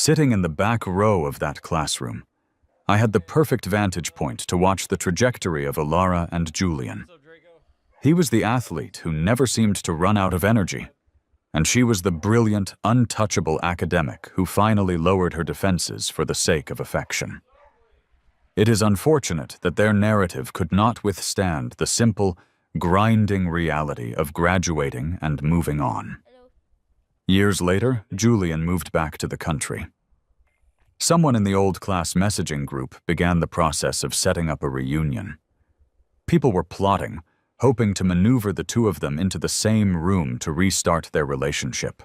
Sitting in the back row of that classroom, I had the perfect vantage point to watch the trajectory of Alara and Julian. He was the athlete who never seemed to run out of energy, and she was the brilliant, untouchable academic who finally lowered her defenses for the sake of affection. It is unfortunate that their narrative could not withstand the simple, grinding reality of graduating and moving on. Years later, Julian moved back to the country. Someone in the old class messaging group began the process of setting up a reunion. People were plotting, hoping to maneuver the two of them into the same room to restart their relationship.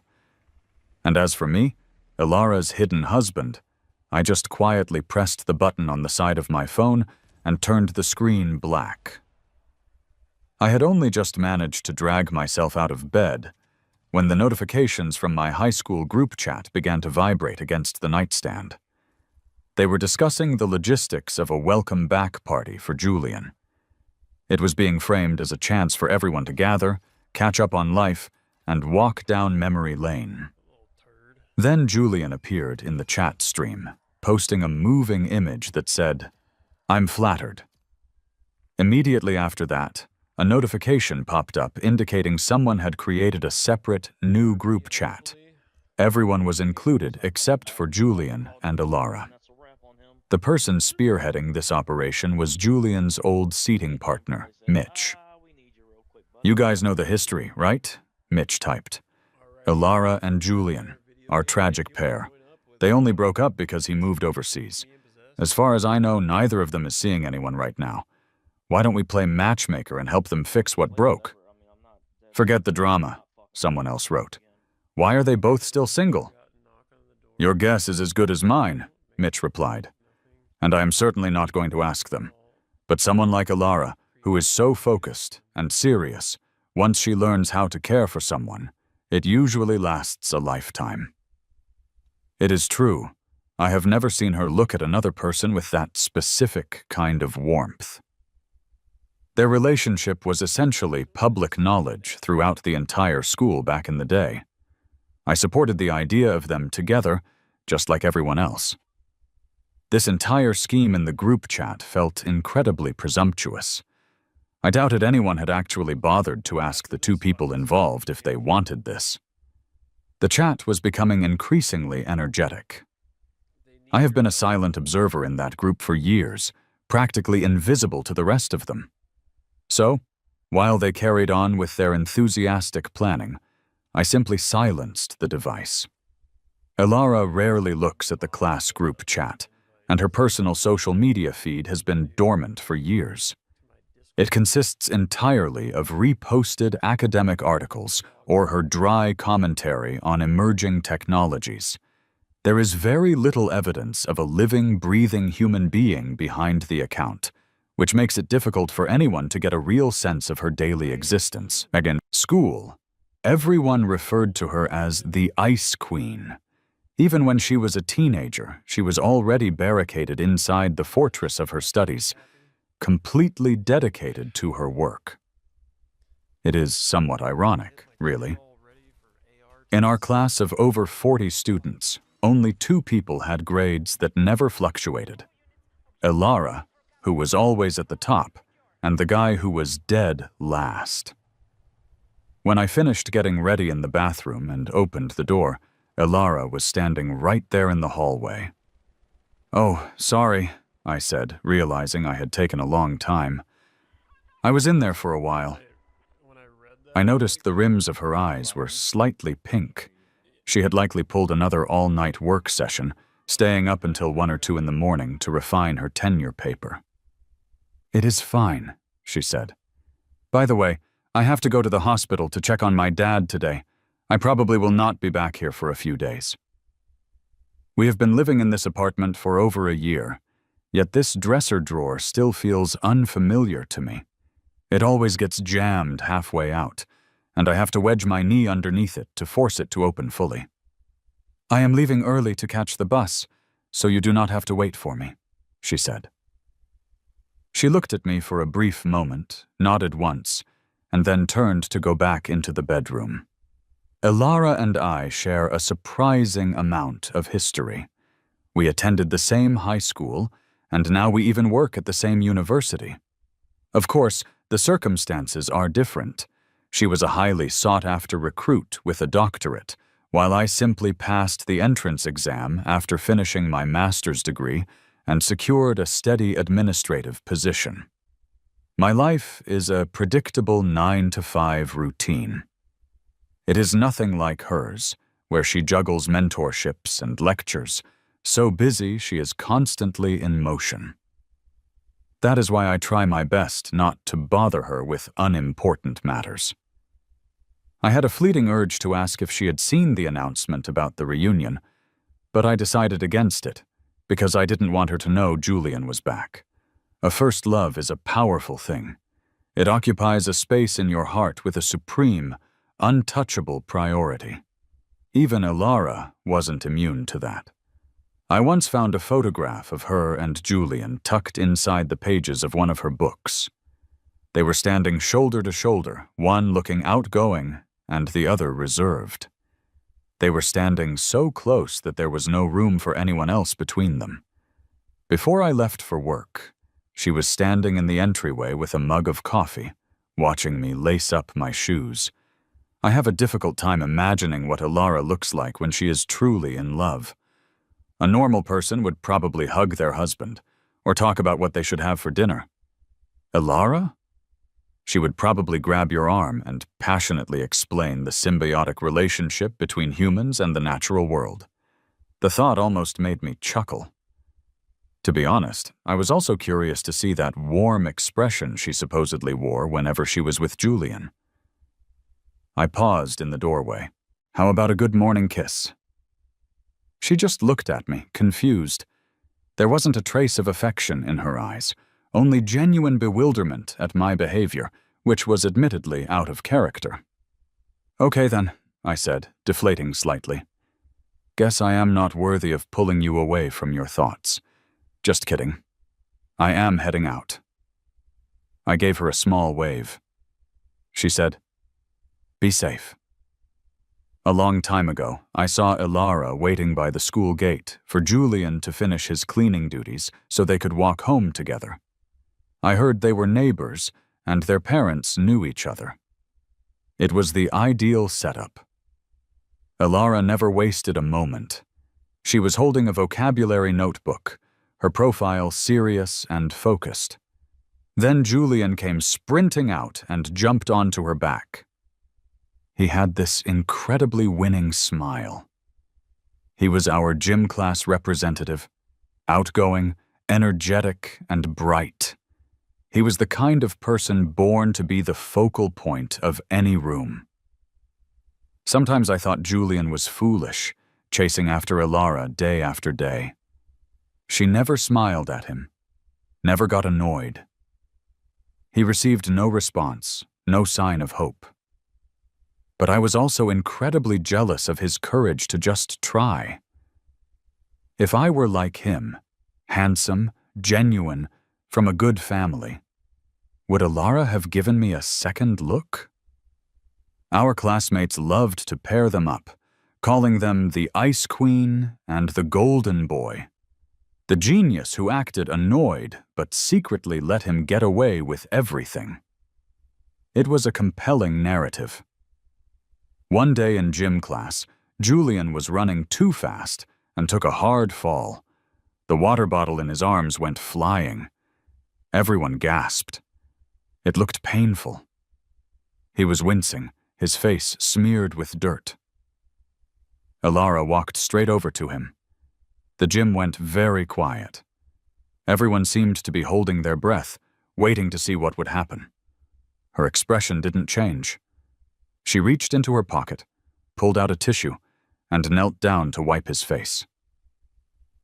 And as for me, Ilara's hidden husband, I just quietly pressed the button on the side of my phone and turned the screen black. I had only just managed to drag myself out of bed when the notifications from my high school group chat began to vibrate against the nightstand. They were discussing the logistics of a welcome back party for Julian. It was being framed as a chance for everyone to gather, catch up on life, and walk down memory lane. Then Julian appeared in the chat stream, posting a moving image that said, "I'm flattered." Immediately after that, a notification popped up indicating someone had created a separate, new group chat. Everyone was included except for Julian and Alara. The person spearheading this operation was Julian's old seating partner, Mitch. "You guys know the history, right?" Mitch typed. "Alara and Julian, our tragic pair. They only broke up because he moved overseas. As far as I know, neither of them is seeing anyone right now. Why don't we play matchmaker and help them fix what broke?" "Forget the drama," someone else wrote. "Why are they both still single?" "Your guess is as good as mine," Mitch replied. "And I am certainly not going to ask them. But someone like Alara, who is so focused and serious, once she learns how to care for someone, it usually lasts a lifetime." It is true, I have never seen her look at another person with that specific kind of warmth. Their relationship was essentially public knowledge throughout the entire school back in the day. I supported the idea of them together, just like everyone else. This entire scheme in the group chat felt incredibly presumptuous. I doubted anyone had actually bothered to ask the two people involved if they wanted this. The chat was becoming increasingly energetic. I have been a silent observer in that group for years, practically invisible to the rest of them. So, while they carried on with their enthusiastic planning, I simply silenced the device. Alara rarely looks at the class group chat, and her personal social media feed has been dormant for years. It consists entirely of reposted academic articles or her dry commentary on emerging technologies. There is very little evidence of a living, breathing human being behind the account, which makes it difficult for anyone to get a real sense of her daily existence. Again, school. Everyone referred to her as the Ice Queen. Even when she was a teenager, she was already barricaded inside the fortress of her studies, completely dedicated to her work. It is somewhat ironic, really. In our class of over 40 students, only 2 people had grades that never fluctuated. Alara, who was always at the top, and the guy who was dead last. When I finished getting ready in the bathroom and opened the door, Alara was standing right there in the hallway. "Oh, sorry," I said, realizing I had taken a long time. "I was in there for a while." I noticed the rims of her eyes were slightly pink. She had likely pulled another all-night work session, staying up until 1 or 2 in the morning to refine her tenure paper. "It is fine," she said. "By the way, I have to go to the hospital to check on my dad today. I probably will not be back here for a few days." We have been living in this apartment for over a year, yet this dresser drawer still feels unfamiliar to me. It always gets jammed halfway out, and I have to wedge my knee underneath it to force it to open fully. "I am leaving early to catch the bus, so you do not have to wait for me," she said. She looked at me for a brief moment, nodded once, and then turned to go back into the bedroom. Elara and I share a surprising amount of history. We attended the same high school, and now we even work at the same university. Of course, the circumstances are different. She was a highly sought-after recruit with a doctorate, while I simply passed the entrance exam after finishing my master's degree and secured a steady administrative position. My life is a predictable 9-to-5 routine. It is nothing like hers, where she juggles mentorships and lectures, so busy she is constantly in motion. That is why I try my best not to bother her with unimportant matters. I had a fleeting urge to ask if she had seen the announcement about the reunion, but I decided against it, because I didn't want her to know Julian was back. A first love is a powerful thing. It occupies a space in your heart with a supreme, untouchable priority. Even Elara wasn't immune to that. I once found a photograph of her and Julian tucked inside the pages of one of her books. They were standing shoulder to shoulder, one looking outgoing and the other reserved. They were standing so close that there was no room for anyone else between them. Before I left for work, she was standing in the entryway with a mug of coffee, watching me lace up my shoes. I have a difficult time imagining what Elara looks like when she is truly in love. A normal person would probably hug their husband or talk about what they should have for dinner. Elara? She would probably grab your arm and passionately explain the symbiotic relationship between humans and the natural world. The thought almost made me chuckle. To be honest, I was also curious to see that warm expression she supposedly wore whenever she was with Julian. I paused in the doorway. How about a good morning kiss? She just looked at me, confused. There wasn't a trace of affection in her eyes, only genuine bewilderment at my behavior, which was admittedly out of character. Okay then, I said, deflating slightly. Guess I am not worthy of pulling you away from your thoughts. Just kidding. I am heading out. I gave her a small wave. She said, "Be safe." A long time ago, I saw Elara waiting by the school gate for Julian to finish his cleaning duties so they could walk home together. I heard they were neighbors and their parents knew each other. It was the ideal setup. Elara never wasted a moment. She was holding a vocabulary notebook, her profile serious and focused. Then Julian came sprinting out and jumped onto her back. He had this incredibly winning smile. He was our gym class representative, outgoing, energetic, and bright. He was the kind of person born to be the focal point of any room. Sometimes I thought Julian was foolish, chasing after Elara day after day. She never smiled at him, never got annoyed. He received no response, no sign of hope. But I was also incredibly jealous of his courage to just try. If I were like him, handsome, genuine, from a good family, would Elara have given me a second look? Our classmates loved to pair them up, calling them the Ice Queen and the Golden Boy. The genius who acted annoyed but secretly let him get away with everything. It was a compelling narrative. One day in gym class, Julian was running too fast and took a hard fall. The water bottle in his arms went flying. Everyone gasped. It looked painful. He was wincing, his face smeared with dirt. Elara walked straight over to him. The gym went very quiet. Everyone seemed to be holding their breath, waiting to see what would happen. Her expression didn't change. She reached into her pocket, pulled out a tissue, and knelt down to wipe his face.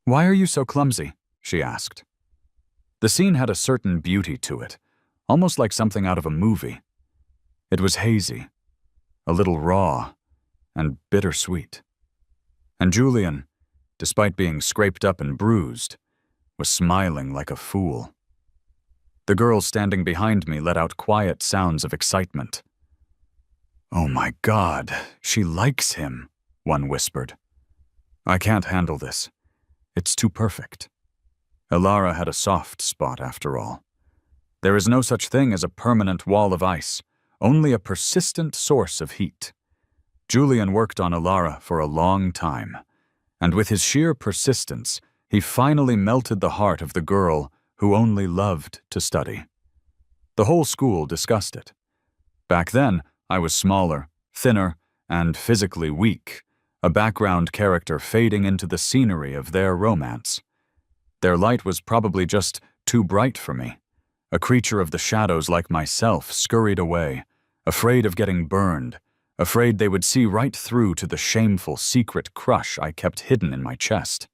"Why are you so clumsy?" she asked. The scene had a certain beauty to it, almost like something out of a movie. It was hazy, a little raw, and bittersweet. And Julian, despite being scraped up and bruised, was smiling like a fool. The girls standing behind me let out quiet sounds of excitement. "Oh my God, she likes him," one whispered. "I can't handle this. It's too perfect." Elara had a soft spot after all. There is no such thing as a permanent wall of ice, only a persistent source of heat. Julian worked on Elara for a long time, and with his sheer persistence, he finally melted the heart of the girl who only loved to study. The whole school discussed it. Back then, I was smaller, thinner, and physically weak, a background character fading into the scenery of their romance. Their light was probably just too bright for me. A creature of the shadows like myself scurried away, afraid of getting burned, afraid they would see right through to the shameful secret crush I kept hidden in my chest.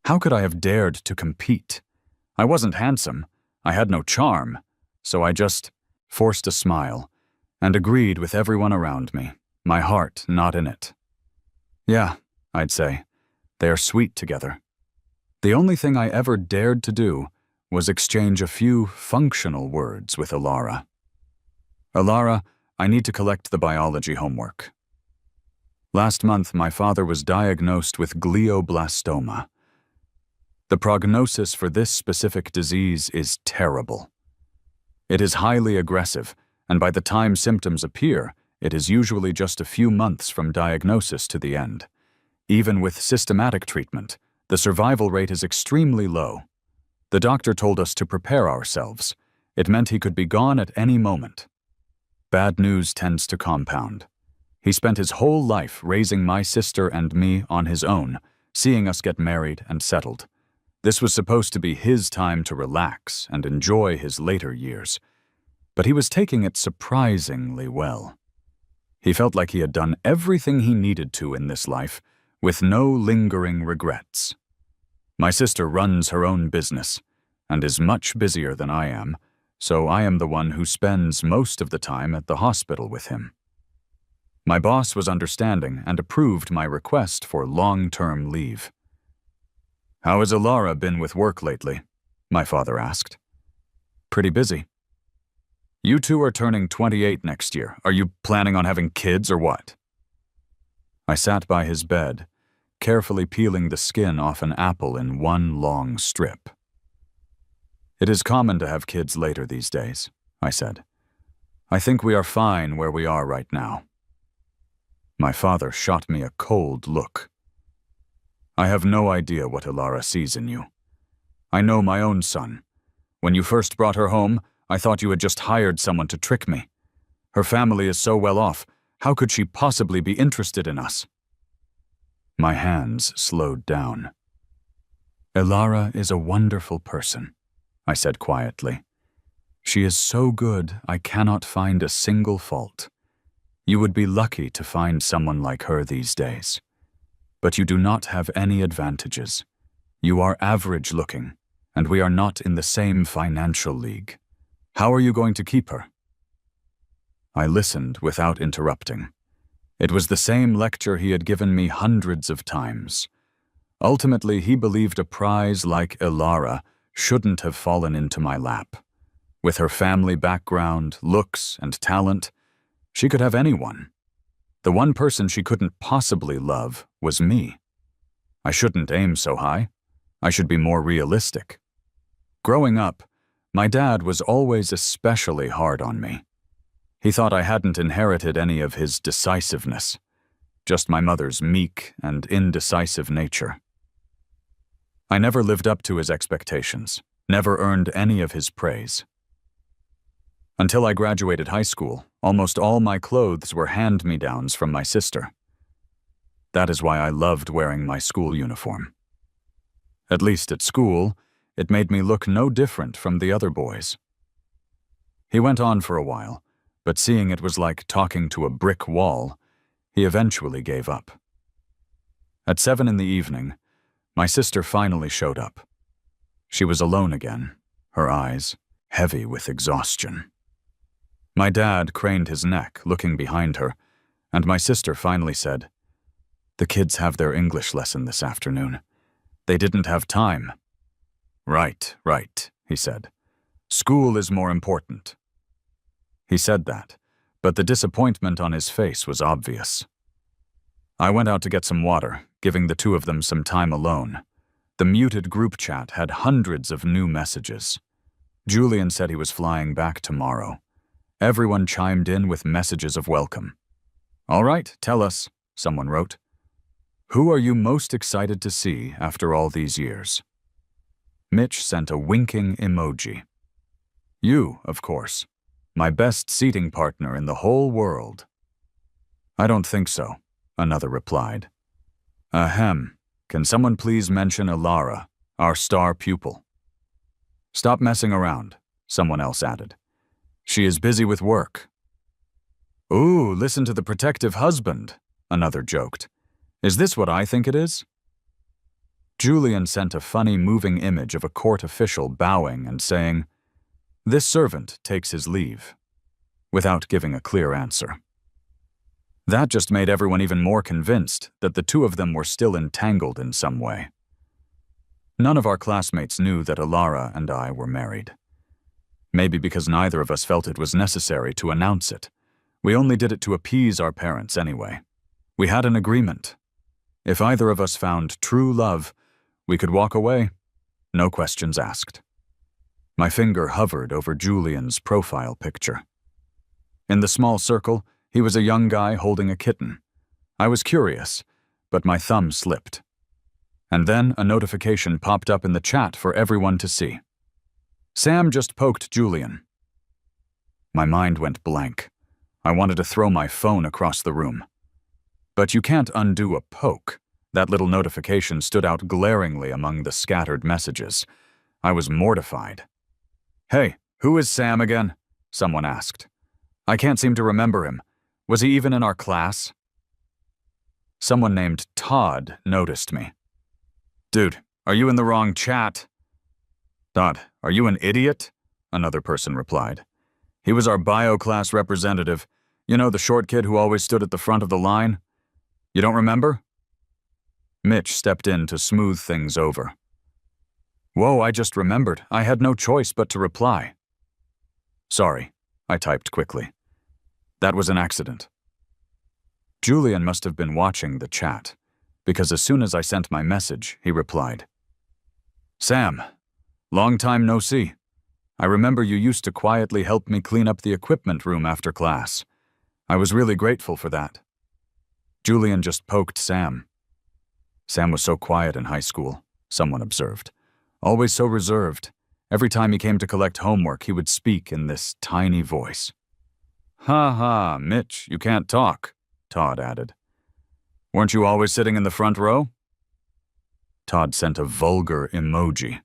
How could I have dared to compete? I wasn't handsome, I had no charm, so I just forced a smile and agreed with everyone around me, my heart not in it. Yeah, I'd say, they are sweet together. The only thing I ever dared to do was exchange a few functional words with Elara. "Elara, I need to collect the biology homework." Last month, my father was diagnosed with glioblastoma. The prognosis for this specific disease is terrible. It is highly aggressive, and by the time symptoms appear, it is usually just a few months from diagnosis to the end. Even with systematic treatment, the survival rate is extremely low. The doctor told us to prepare ourselves. It meant he could be gone at any moment. Bad news tends to compound. He spent his whole life raising my sister and me on his own, seeing us get married and settled. This was supposed to be his time to relax and enjoy his later years, but he was taking it surprisingly well. He felt like he had done everything he needed to in this life, with no lingering regrets. My sister runs her own business, and is much busier than I am, so I am the one who spends most of the time at the hospital with him. My boss was understanding and approved my request for long-term leave. "How has Elara been with work lately?" my father asked. "Pretty busy." "You two are turning 28 next year. Are you planning on having kids or what?" I sat by his bed, carefully peeling the skin off an apple in one long strip. "It is common to have kids later these days," I said. "I think we are fine where we are right now." My father shot me a cold look. "I have no idea what Elara sees in you. I know my own son. When you first brought her home, I thought you had just hired someone to trick me. Her family is so well off. How could she possibly be interested in us?" My hands slowed down. "Elara is a wonderful person," I said quietly. "She is so good I cannot find a single fault. You would be lucky to find someone like her these days. But you do not have any advantages. You are average-looking, and we are not in the same financial league. How are you going to keep her?" I listened without interrupting. It was the same lecture he had given me hundreds of times. Ultimately, he believed a prize like Elara shouldn't have fallen into my lap. With her family background, looks, and talent, she could have anyone. The one person she couldn't possibly love was me. I shouldn't aim so high. I should be more realistic. Growing up, my dad was always especially hard on me. He thought I hadn't inherited any of his decisiveness, just my mother's meek and indecisive nature. I never lived up to his expectations, never earned any of his praise. Until I graduated high school, almost all my clothes were hand-me-downs from my sister. That is why I loved wearing my school uniform. At least at school, it made me look no different from the other boys. He went on for a while, but seeing it was like talking to a brick wall, he eventually gave up. At 7 in the evening, my sister finally showed up. She was alone again, her eyes heavy with exhaustion. My dad craned his neck, looking behind her, and my sister finally said, "The kids have their English lesson this afternoon. They didn't have time." Right, he said. "School is more important." He said that, but the disappointment on his face was obvious. I went out to get some water, giving the two of them some time alone. The muted group chat had hundreds of new messages. Julian said he was flying back tomorrow. Everyone chimed in with messages of welcome. "All right, tell us," someone wrote. "Who are you most excited to see after all these years?" Mitch sent a winking emoji. "You, of course. My best seating partner in the whole world." "I don't think so," another replied. "Ahem. Can someone please mention Ilara, our star pupil?" "Stop messing around," someone else added. "She is busy with work." "Ooh, listen to the protective husband," another joked. "Is this what I think it is?" Julian sent a funny moving image of a court official bowing and saying, "This servant takes his leave," without giving a clear answer. That just made everyone even more convinced that the two of them were still entangled in some way. None of our classmates knew that Ilara and I were married. Maybe because neither of us felt it was necessary to announce it. We only did it to appease our parents anyway. We had an agreement. If either of us found true love, we could walk away, no questions asked. My finger hovered over Julian's profile picture. In the small circle, he was a young guy holding a kitten. I was curious, but my thumb slipped. And then a notification popped up in the chat for everyone to see. "Sam just poked Julian." My mind went blank. I wanted to throw my phone across the room. But you can't undo a poke. That little notification stood out glaringly among the scattered messages. I was mortified. "Hey, who is Sam again?" someone asked. "I can't seem to remember him. Was he even in our class?" Someone named Todd noticed me. "Dude, are you in the wrong chat?" "Todd, are you an idiot?" another person replied. "He was our bio class representative. You know, the short kid who always stood at the front of the line? You don't remember?" Mitch stepped in to smooth things over. "Whoa, I just remembered. I had no choice but to reply." "Sorry," I typed quickly. "That was an accident." Julian must have been watching the chat, because as soon as I sent my message, he replied. "Sam, long time no see. I remember you used to quietly help me clean up the equipment room after class. I was really grateful for that." Julian just poked Sam. "Sam was so quiet in high school," someone observed. "Always so reserved. Every time he came to collect homework, he would speak in this tiny voice." "Ha ha, Mitch, you can't talk," Todd added. "Weren't you always sitting in the front row?" Todd sent a vulgar emoji.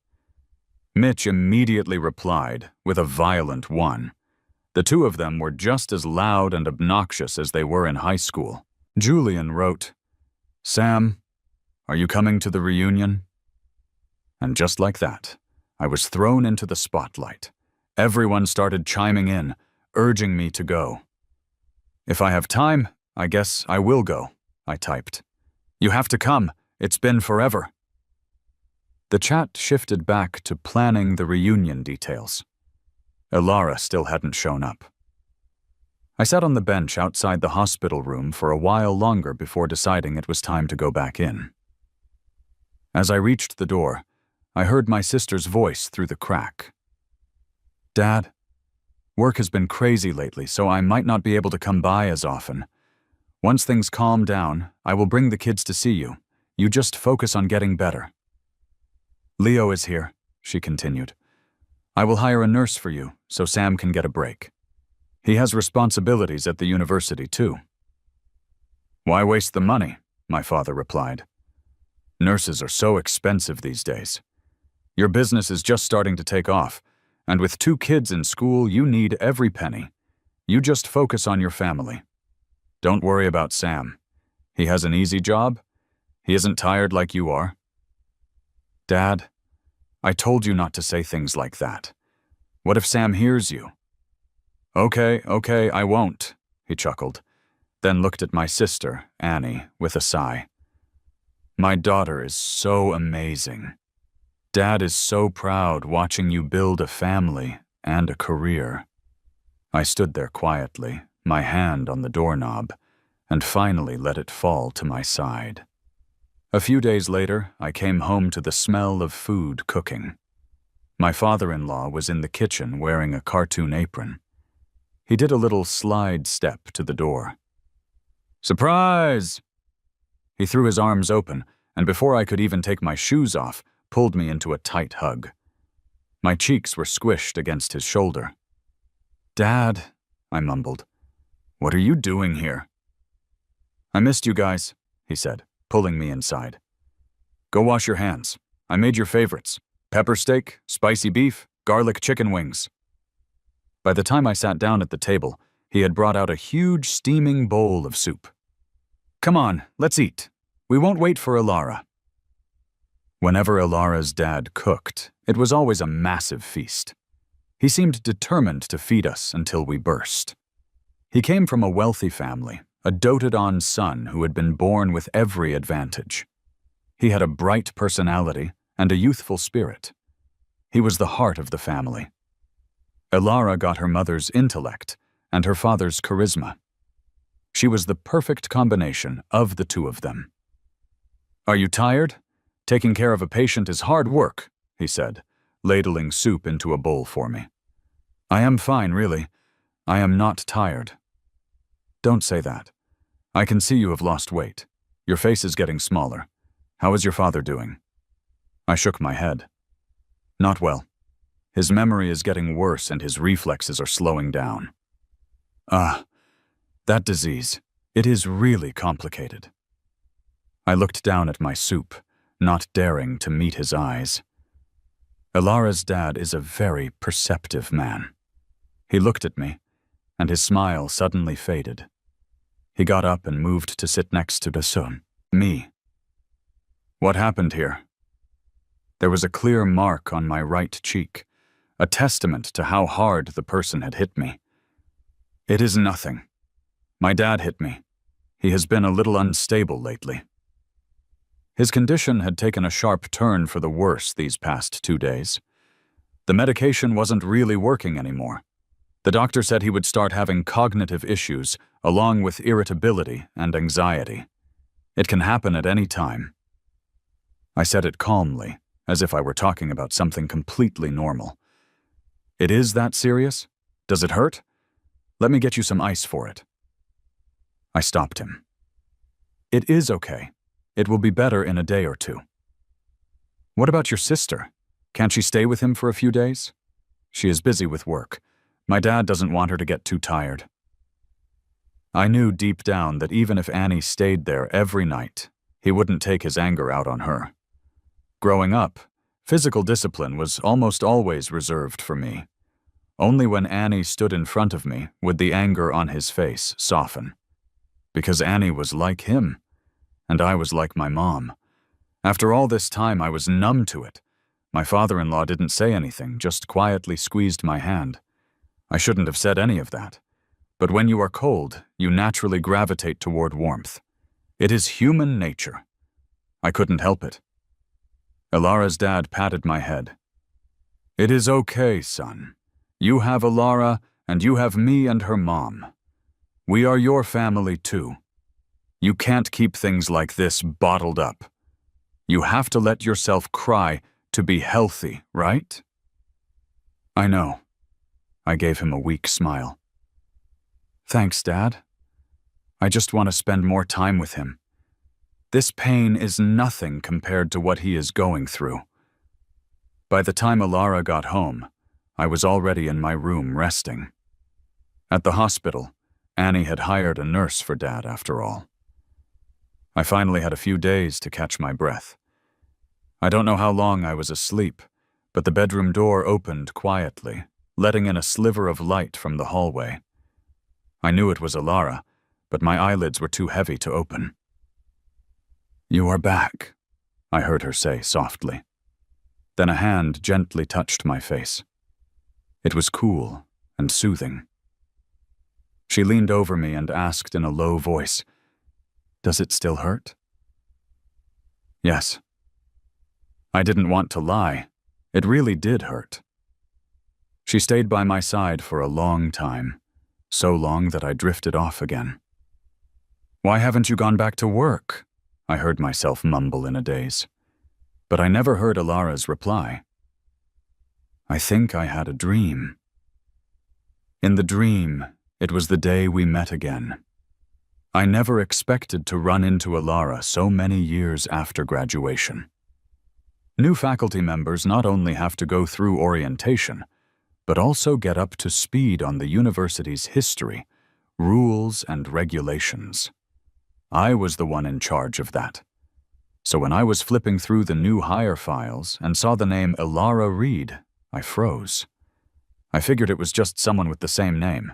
Mitch immediately replied with a violent one. The two of them were just as loud and obnoxious as they were in high school. Julian wrote, "Sam, are you coming to the reunion?" And just like that, I was thrown into the spotlight. Everyone started chiming in, urging me to go. "If I have time, I guess I will go," I typed. "You have to come. It's been forever." The chat shifted back to planning the reunion details. Ilara still hadn't shown up. I sat on the bench outside the hospital room for a while longer before deciding it was time to go back in. As I reached the door, I heard my sister's voice through the crack. "Dad, work has been crazy lately, so I might not be able to come by as often. Once things calm down, I will bring the kids to see you. You just focus on getting better." "Leo is here," she continued. "I will hire a nurse for you, so Sam can get a break. He has responsibilities at the university, too." "Why waste the money?" my father replied. "Nurses are so expensive these days. Your business is just starting to take off, and with 2 kids in school, you need every penny. You just focus on your family. Don't worry about Sam. He has an easy job. He isn't tired like you are." "Dad, I told you not to say things like that. What if Sam hears you?" Okay, I won't," he chuckled, then looked at my sister, Annie, with a sigh. "My daughter is so amazing. Dad is so proud watching you build a family and a career." I stood there quietly, my hand on the doorknob, and finally let it fall to my side. A few days later, I came home to the smell of food cooking. My father-in-law was in the kitchen wearing a cartoon apron. He did a little slide step to the door. "Surprise!" He threw his arms open, and before I could even take my shoes off, pulled me into a tight hug. My cheeks were squished against his shoulder. "Dad," I mumbled, "what are you doing here?" "I missed you guys," he said, pulling me inside. "Go wash your hands. I made your favorites: pepper steak, spicy beef, garlic chicken wings." By the time I sat down at the table, he had brought out a huge steaming bowl of soup. "Come on, let's eat. We won't wait for Alara." Whenever Alara's dad cooked, it was always a massive feast. He seemed determined to feed us until we burst. He came from a wealthy family, a doted-on son who had been born with every advantage. He had a bright personality and a youthful spirit. He was the heart of the family. Alara got her mother's intellect and her father's charisma. She was the perfect combination of the two of them. "Are you tired? Taking care of a patient is hard work," he said, ladling soup into a bowl for me. "I am fine, really. I am not tired." "Don't say that. I can see you have lost weight. Your face is getting smaller. How is your father doing?" I shook my head. "Not well. His memory is getting worse and his reflexes are slowing down." That disease. It is really complicated." I looked down at my soup, not daring to meet his eyes. Alara's dad is a very perceptive man. He looked at me, and his smile suddenly faded. He got up and moved to sit next to Dasun, me. "What happened here?" There was a clear mark on my right cheek, a testament to how hard the person had hit me. "It is nothing. My dad hit me. He has been a little unstable lately." His condition had taken a sharp turn for the worse these past 2 days. The medication wasn't really working anymore. The doctor said he would start having cognitive issues, along with irritability and anxiety. It can happen at any time. I said it calmly, as if I were talking about something completely normal. "It is that serious? Does it hurt? Let me get you some ice for it." I stopped him. "It is okay. It will be better in a day or two." "What about your sister? Can't she stay with him for a few days?" "She is busy with work. My dad doesn't want her to get too tired." I knew deep down that even if Annie stayed there every night, he wouldn't take his anger out on her. Growing up, physical discipline was almost always reserved for me. Only when Annie stood in front of me would the anger on his face soften. Because Annie was like him, and I was like my mom. After all this time, I was numb to it. My father-in-law didn't say anything, just quietly squeezed my hand. I shouldn't have said any of that. But when you are cold, you naturally gravitate toward warmth. It is human nature. I couldn't help it. Alara's dad patted my head. "It is okay, son. You have Alara, and you have me and her mom. We are your family, too. You can't keep things like this bottled up. You have to let yourself cry to be healthy, right?" "I know." I gave him a weak smile. "Thanks, Dad. I just want to spend more time with him. This pain is nothing compared to what he is going through." By the time Alara got home, I was already in my room resting. At the hospital, Annie had hired a nurse for Dad after all. I finally had a few days to catch my breath. I don't know how long I was asleep, but the bedroom door opened quietly, letting in a sliver of light from the hallway. I knew it was Alara, but my eyelids were too heavy to open. "You are back," I heard her say softly. Then a hand gently touched my face. It was cool and soothing. She leaned over me and asked in a low voice, "Does it still hurt?" "Yes." I didn't want to lie. It really did hurt. She stayed by my side for a long time, so long that I drifted off again. "Why haven't you gone back to work?" I heard myself mumble in a daze. But I never heard Ilara's reply. "I think I had a dream." In the dream, it was the day we met again. I never expected to run into Ilara so many years after graduation. New faculty members not only have to go through orientation, but also get up to speed on the university's history, rules, and regulations. I was the one in charge of that. So when I was flipping through the new hire files and saw the name Ilara Reed, I froze. I figured it was just someone with the same name.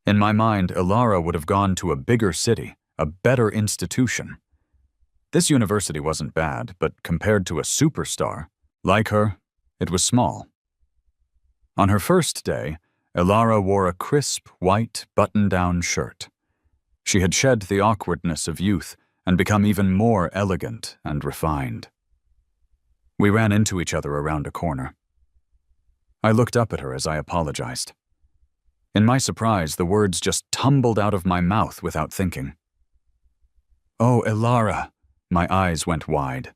In my mind, Ilara would have gone to a bigger city, a better institution. This university wasn't bad, but compared to a superstar, like her, it was small. On her first day, Ilara wore a crisp, white, button-down shirt. She had shed the awkwardness of youth and become even more elegant and refined. We ran into each other around a corner. I looked up at her as I apologized. In my surprise, the words just tumbled out of my mouth without thinking. "Oh, Ilara," my eyes went wide.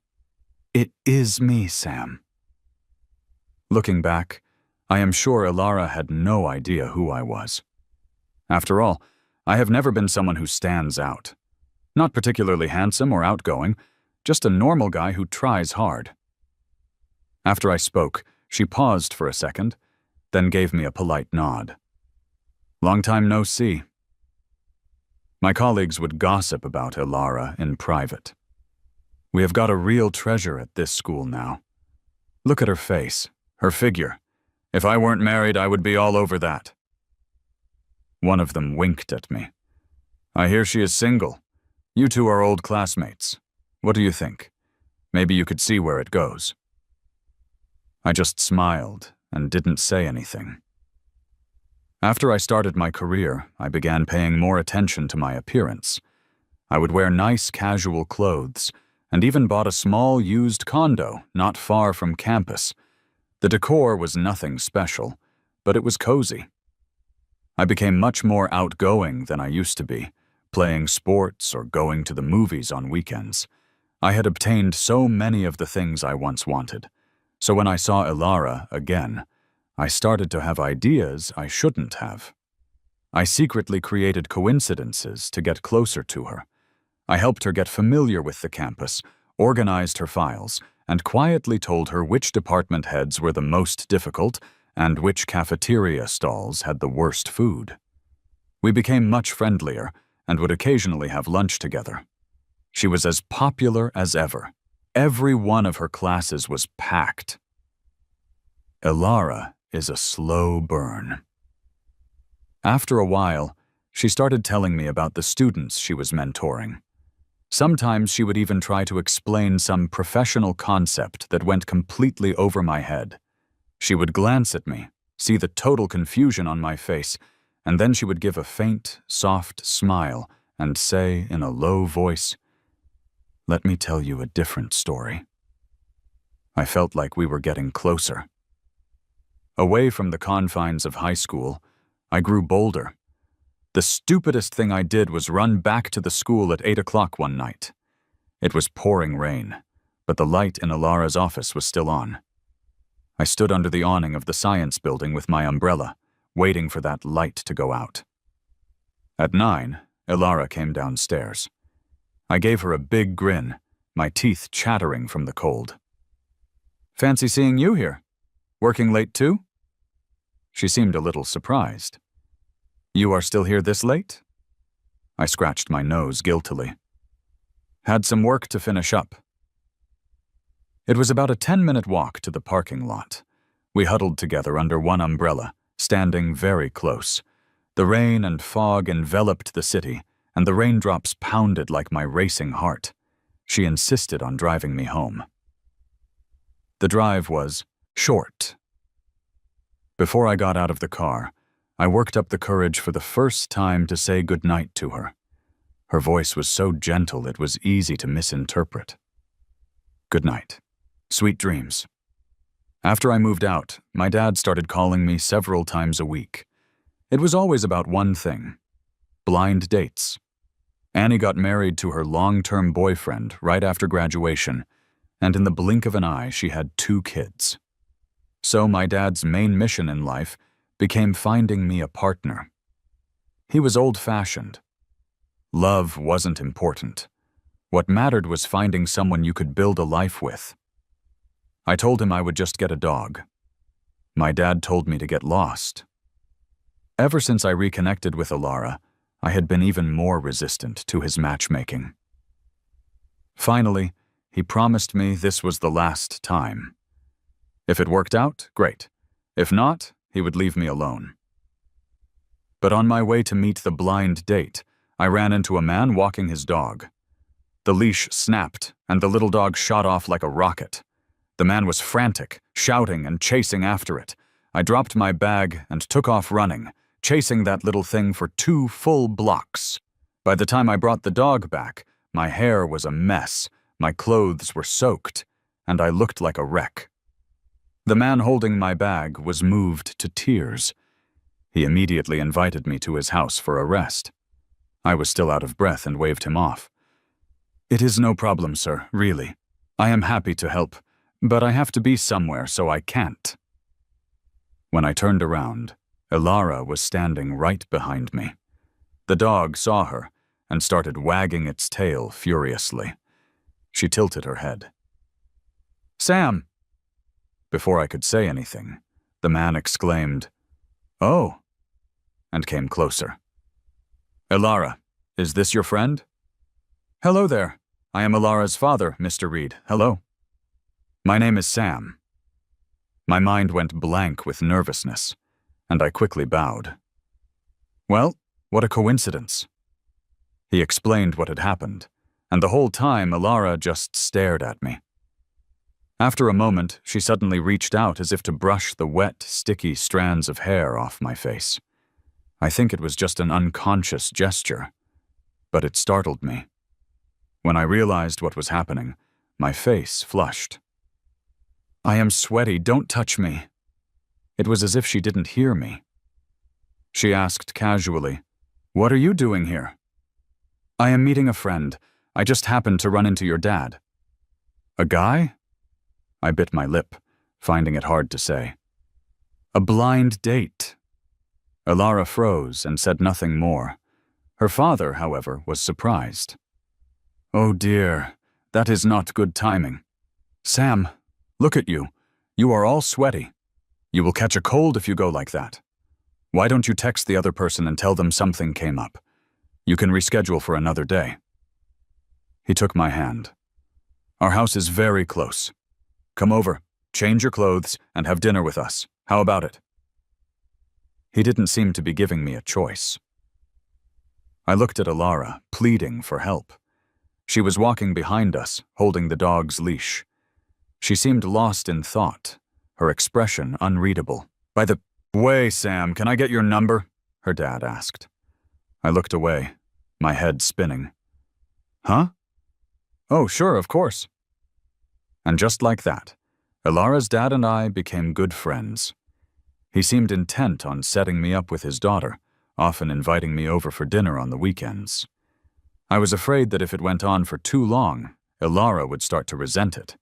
"It is me, Sam." Looking back, I am sure Ilara had no idea who I was. After all, I have never been someone who stands out. Not particularly handsome or outgoing, just a normal guy who tries hard. After I spoke, she paused for a second, then gave me a polite nod. "Long time no see." My colleagues would gossip about Ilara in private. "We have got a real treasure at this school now. Look at her face, her figure. If I weren't married, I would be all over that." One of them winked at me. "I hear she is single. You two are old classmates. What do you think? Maybe you could see where it goes." I just smiled and didn't say anything. After I started my career, I began paying more attention to my appearance. I would wear nice casual clothes and even bought a small used condo not far from campus. The decor was nothing special, but it was cozy. I became much more outgoing than I used to be, playing sports or going to the movies on weekends. I had obtained so many of the things I once wanted, so when I saw Ilara again, I started to have ideas I shouldn't have. I secretly created coincidences to get closer to her. I helped her get familiar with the campus, organized her files, and quietly told her which department heads were the most difficult and which cafeteria stalls had the worst food. We became much friendlier and would occasionally have lunch together. She was as popular as ever. Every one of her classes was packed. Ilara is a slow burn. After a while, she started telling me about the students she was mentoring. Sometimes she would even try to explain some professional concept that went completely over my head. She would glance at me, see the total confusion on my face, and then she would give a faint, soft smile and say in a low voice, "Let me tell you a different story." I felt like we were getting closer. Away from the confines of high school, I grew bolder. The stupidest thing I did was run back to the school at 8 o'clock one night. It was pouring rain, but the light in Ilara's office was still on. I stood under the awning of the science building with my umbrella, waiting for that light to go out. At 9, Ilara came downstairs. I gave her a big grin, my teeth chattering from the cold. "Fancy seeing you here. Working late too?" She seemed a little surprised. "You are still here this late?" I scratched my nose guiltily. "Had some work to finish up." It was about a 10-minute walk to the parking lot. We huddled together under one umbrella, standing very close. The rain and fog enveloped the city, and the raindrops pounded like my racing heart. She insisted on driving me home. The drive was short. Before I got out of the car, I worked up the courage for the first time to say goodnight to her. Her voice was so gentle it was easy to misinterpret. "Good night. Sweet dreams." After I moved out, my dad started calling me several times a week. It was always about one thing: blind dates. Annie got married to her long-term boyfriend right after graduation, and in the blink of an eye she had 2 kids. So my dad's main mission in life became finding me a partner. He was old-fashioned. Love wasn't important. What mattered was finding someone you could build a life with. I told him I would just get a dog. My dad told me to get lost. Ever since I reconnected with Alara, I had been even more resistant to his matchmaking. Finally, he promised me this was the last time. If it worked out, great. If not, he would leave me alone. But on my way to meet the blind date, I ran into a man walking his dog. The leash snapped, and the little dog shot off like a rocket. The man was frantic, shouting and chasing after it. I dropped my bag and took off running, chasing that little thing for 2 full blocks. By the time I brought the dog back, my hair was a mess, my clothes were soaked, and I looked like a wreck. The man holding my bag was moved to tears. He immediately invited me to his house for a rest. I was still out of breath and waved him off. "It is no problem, sir, really. I am happy to help, but I have to be somewhere, so I can't." When I turned around, Alara was standing right behind me. The dog saw her and started wagging its tail furiously. She tilted her head. "Sam!" Before I could say anything, the man exclaimed, "Oh," and came closer. "Alara, is this your friend?" "Hello there. I am Alara's father, Mr. Reed. Hello." "My name is Sam." My mind went blank with nervousness, and I quickly bowed. "Well, what a coincidence." He explained what had happened, and the whole time Alara just stared at me. After a moment, she suddenly reached out as if to brush the wet, sticky strands of hair off my face. I think it was just an unconscious gesture, but it startled me. When I realized what was happening, my face flushed. "I am sweaty, don't touch me." It was as if she didn't hear me. She asked casually, "What are you doing here?" "I am meeting a friend. I just happened to run into your dad." "A guy?" I bit my lip, finding it hard to say. "A blind date." Alara froze and said nothing more. Her father, however, was surprised. "Oh dear, that is not good timing. Sam, look at you. You are all sweaty. You will catch a cold if you go like that. Why don't you text the other person and tell them something came up? You can reschedule for another day." He took my hand. "Our house is very close. Come over, change your clothes, and have dinner with us. How about it?" He didn't seem to be giving me a choice. I looked at Alara, pleading for help. She was walking behind us, holding the dog's leash. She seemed lost in thought, her expression unreadable. "By the way, Sam, can I get your number?" her dad asked. I looked away, my head spinning. "Huh? Oh, sure, of course." And just like that, Alara's dad and I became good friends. He seemed intent on setting me up with his daughter, often inviting me over for dinner on the weekends. I was afraid that if it went on for too long, Alara would start to resent it,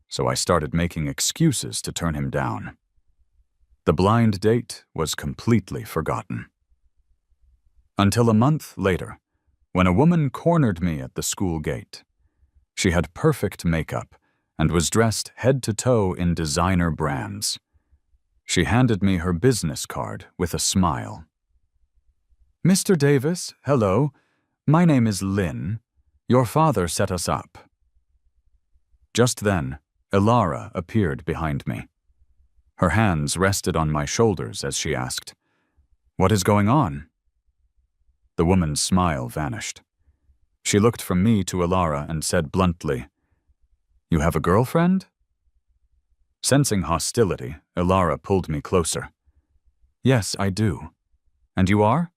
so I started making excuses to turn him down. The blind date was completely forgotten. Until a month later, when a woman cornered me at the school gate. She had perfect makeup and was dressed head to toe in designer brands. She handed me her business card with a smile. "Mr. Davis, hello. My name is Lynn. Your father set us up." Just then, Alara appeared behind me. Her hands rested on my shoulders as she asked, "What is going on?" The woman's smile vanished. She looked from me to Alara and said bluntly, "You have a girlfriend?" Sensing hostility, Alara pulled me closer. "Yes, I do. And you are?"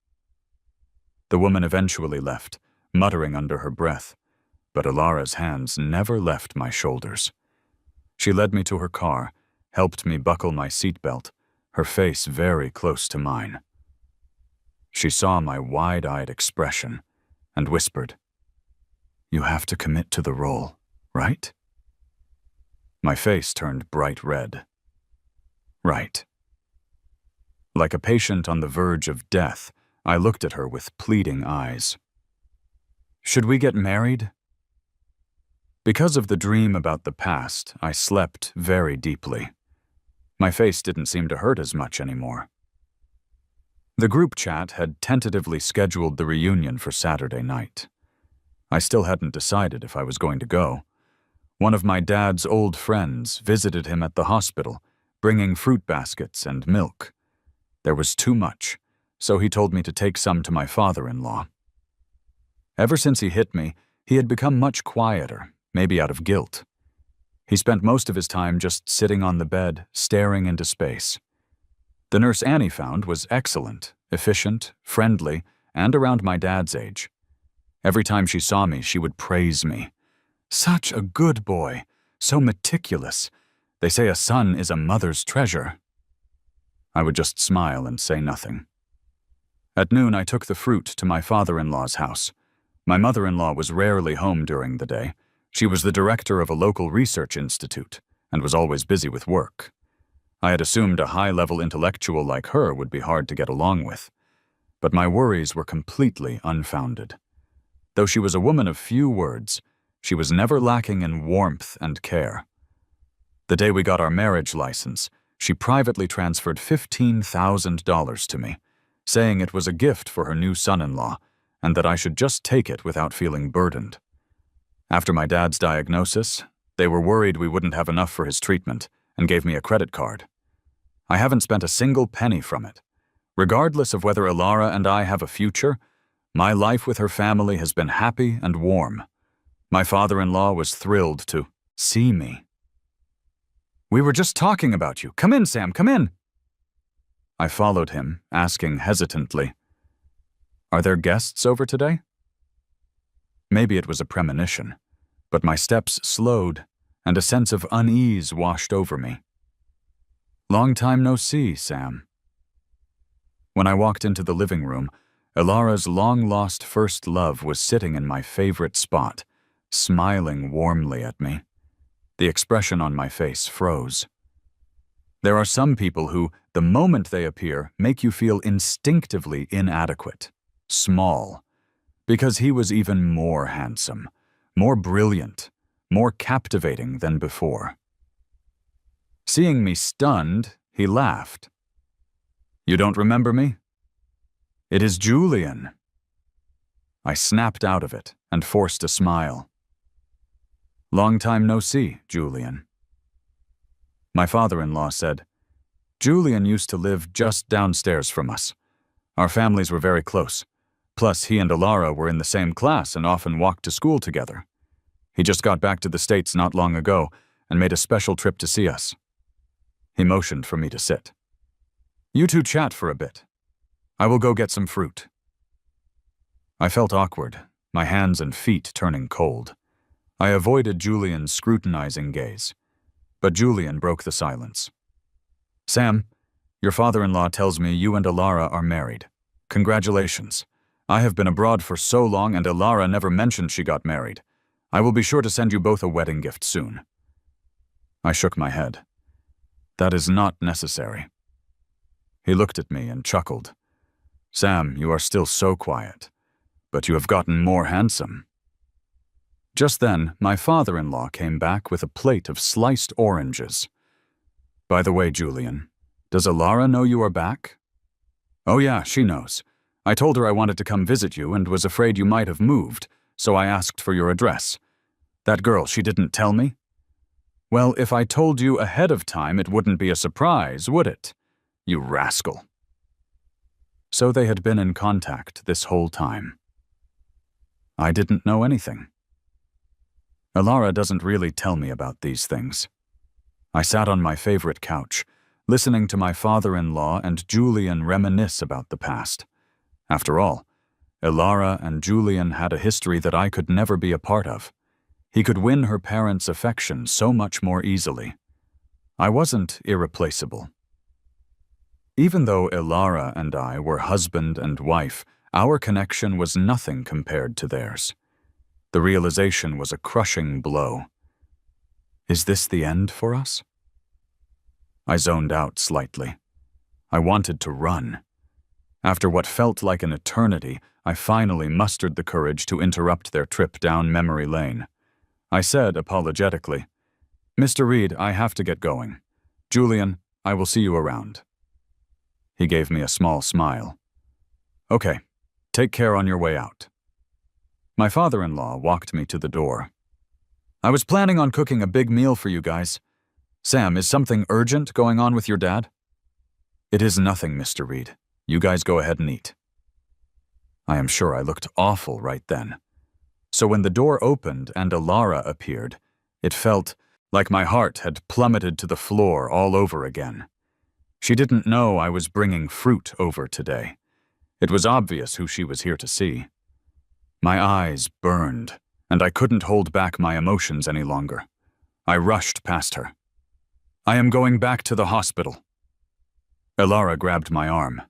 The woman eventually left, muttering under her breath, but Alara's hands never left my shoulders. She led me to her car, helped me buckle my seatbelt, her face very close to mine. She saw my wide-eyed expression and whispered, "You have to commit to the role, right?" My face turned bright red. Right. Like a patient on the verge of death, I looked at her with pleading eyes. "Should we get married?" Because of the dream about the past, I slept very deeply. My face didn't seem to hurt as much anymore. The group chat had tentatively scheduled the reunion for Saturday night. I still hadn't decided if I was going to go. One of my dad's old friends visited him at the hospital, bringing fruit baskets and milk. There was too much, so he told me to take some to my father-in-law. Ever since he hit me, he had become much quieter, maybe out of guilt. He spent most of his time just sitting on the bed, staring into space. The nurse Annie found was excellent, efficient, friendly, and around my dad's age. Every time she saw me, she would praise me. "Such a good boy, so meticulous. They say a son is a mother's treasure." I would just smile and say nothing. At noon, I took the fruit to my father-in-law's house. My mother-in-law was rarely home during the day. She was the director of a local research institute and was always busy with work. I had assumed a high-level intellectual like her would be hard to get along with. But my worries were completely unfounded. Though she was a woman of few words, she was never lacking in warmth and care. The day we got our marriage license, she privately transferred $15,000 to me, saying it was a gift for her new son-in-law and that I should just take it without feeling burdened. After my dad's diagnosis, they were worried we wouldn't have enough for his treatment and gave me a credit card. I haven't spent a single penny from it. Regardless of whether Ilara and I have a future, my life with her family has been happy and warm. My father-in-law was thrilled to see me. "We were just talking about you. Come in, Sam, come in." I followed him, asking hesitantly, "Are there guests over today?" Maybe it was a premonition, but my steps slowed and a sense of unease washed over me. "Long time no see, Sam." When I walked into the living room, Ilara's long-lost first love was sitting in my favorite spot, smiling warmly at me. The expression on my face froze. There are some people who, the moment they appear, make you feel instinctively inadequate, small, because he was even more handsome, more brilliant, more captivating than before. Seeing me stunned, he laughed. "You don't remember me? It is Julian." I snapped out of it and forced a smile. "Long time no see, Julian." My father-in-law said, "Julian used to live just downstairs from us. Our families were very close. Plus, he and Ilara were in the same class and often walked to school together. He just got back to the States not long ago and made a special trip to see us." He motioned for me to sit. "You two chat for a bit. I will go get some fruit." I felt awkward, my hands and feet turning cold. I avoided Julian's scrutinizing gaze, but Julian broke the silence. "Sam, your father-in-law tells me you and Ilara are married. Congratulations. I have been abroad for so long and Ilara never mentioned she got married. I will be sure to send you both a wedding gift soon." I shook my head. "That is not necessary." He looked at me and chuckled. "Sam, you are still so quiet, but you have gotten more handsome." Just then, my father-in-law came back with a plate of sliced oranges. "By the way, Julian, does Ilara know you are back?" "Oh yeah, she knows. I told her I wanted to come visit you and was afraid you might have moved, so I asked for your address. That girl, she didn't tell me?" "Well, if I told you ahead of time, it wouldn't be a surprise, would it? You rascal." So they had been in contact this whole time. I didn't know anything. Ilara doesn't really tell me about these things. I sat on my favorite couch, listening to my father-in-law and Julian reminisce about the past. After all, Ilara and Julian had a history that I could never be a part of. He could win her parents' affection so much more easily. I wasn't irreplaceable. Even though Ilara and I were husband and wife, our connection was nothing compared to theirs. The realization was a crushing blow. Is this the end for us? I zoned out slightly. I wanted to run. After what felt like an eternity, I finally mustered the courage to interrupt their trip down memory lane. I said apologetically, "Mr. Reed, I have to get going. Julian, I will see you around." He gave me a small smile. "Okay, take care on your way out." My father-in-law walked me to the door. "I was planning on cooking a big meal for you guys. Sam, is something urgent going on with your dad?" "It is nothing, Mr. Reed. You guys go ahead and eat." I am sure I looked awful right then. So when the door opened and Ilara appeared, it felt like my heart had plummeted to the floor all over again. She didn't know I was bringing fruit over today. It was obvious who she was here to see. My eyes burned, and I couldn't hold back my emotions any longer. I rushed past her. "I am going back to the hospital." Ilara grabbed my arm.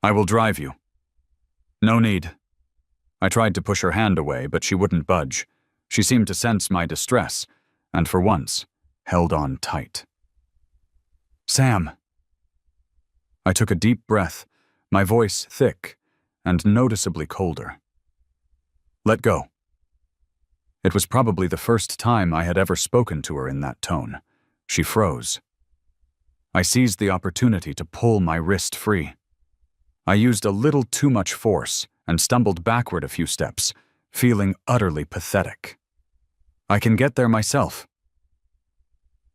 "I will drive you." "No need." I tried to push her hand away, but she wouldn't budge. She seemed to sense my distress, and for once, held on tight. "Sam." I took a deep breath, my voice thick and noticeably colder. "Let go." It was probably the first time I had ever spoken to her in that tone. She froze. I seized the opportunity to pull my wrist free. I used a little too much force and stumbled backward a few steps, feeling utterly pathetic. "I can get there myself."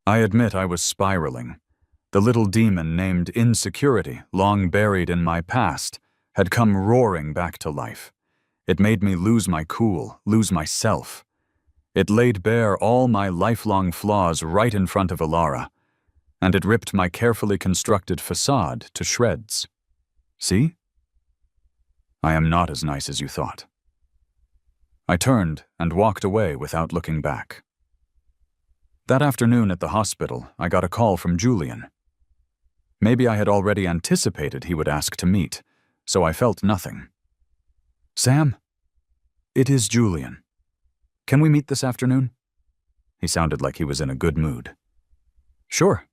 I admit I was spiraling. The little demon named insecurity, long buried in my past, had come roaring back to life. It made me lose my cool, lose myself. It laid bare all my lifelong flaws right in front of Ilara, and it ripped my carefully constructed facade to shreds. See? I am not as nice as you thought. I turned and walked away without looking back. That afternoon at the hospital, I got a call from Julian. Maybe I had already anticipated he would ask to meet, so I felt nothing. "Sam, it is Julian. Can we meet this afternoon?" He sounded like he was in a good mood. "Sure."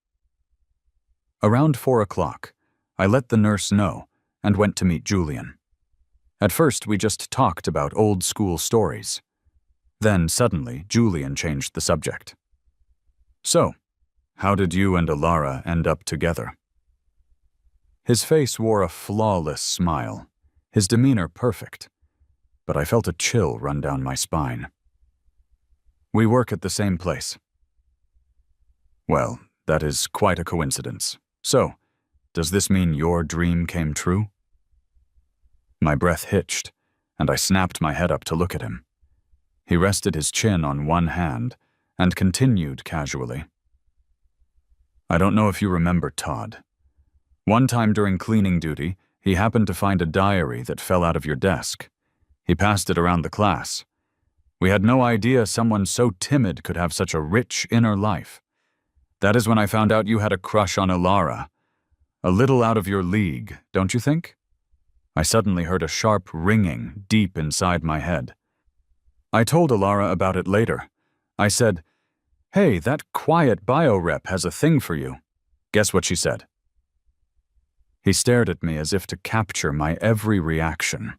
Around 4 o'clock, I let the nurse know and went to meet Julian. At first, we just talked about old school stories. Then, suddenly, Julian changed the subject. "So, how did you and Ilara end up together?" His face wore a flawless smile, his demeanor perfect, but I felt a chill run down my spine. "We work at the same place." "Well, that is quite a coincidence. So, does this mean your dream came true?" My breath hitched, and I snapped my head up to look at him. He rested his chin on one hand and continued casually. "I don't know if you remember Todd. One time during cleaning duty, he happened to find a diary that fell out of your desk. He passed it around the class. We had no idea someone so timid could have such a rich inner life. That is when I found out you had a crush on Ilara. A little out of your league, don't you think?" I suddenly heard a sharp ringing deep inside my head. I told Ilara about it later. I said, "Hey, that quiet bio rep has a thing for you." Guess what she said? He stared at me as if to capture my every reaction.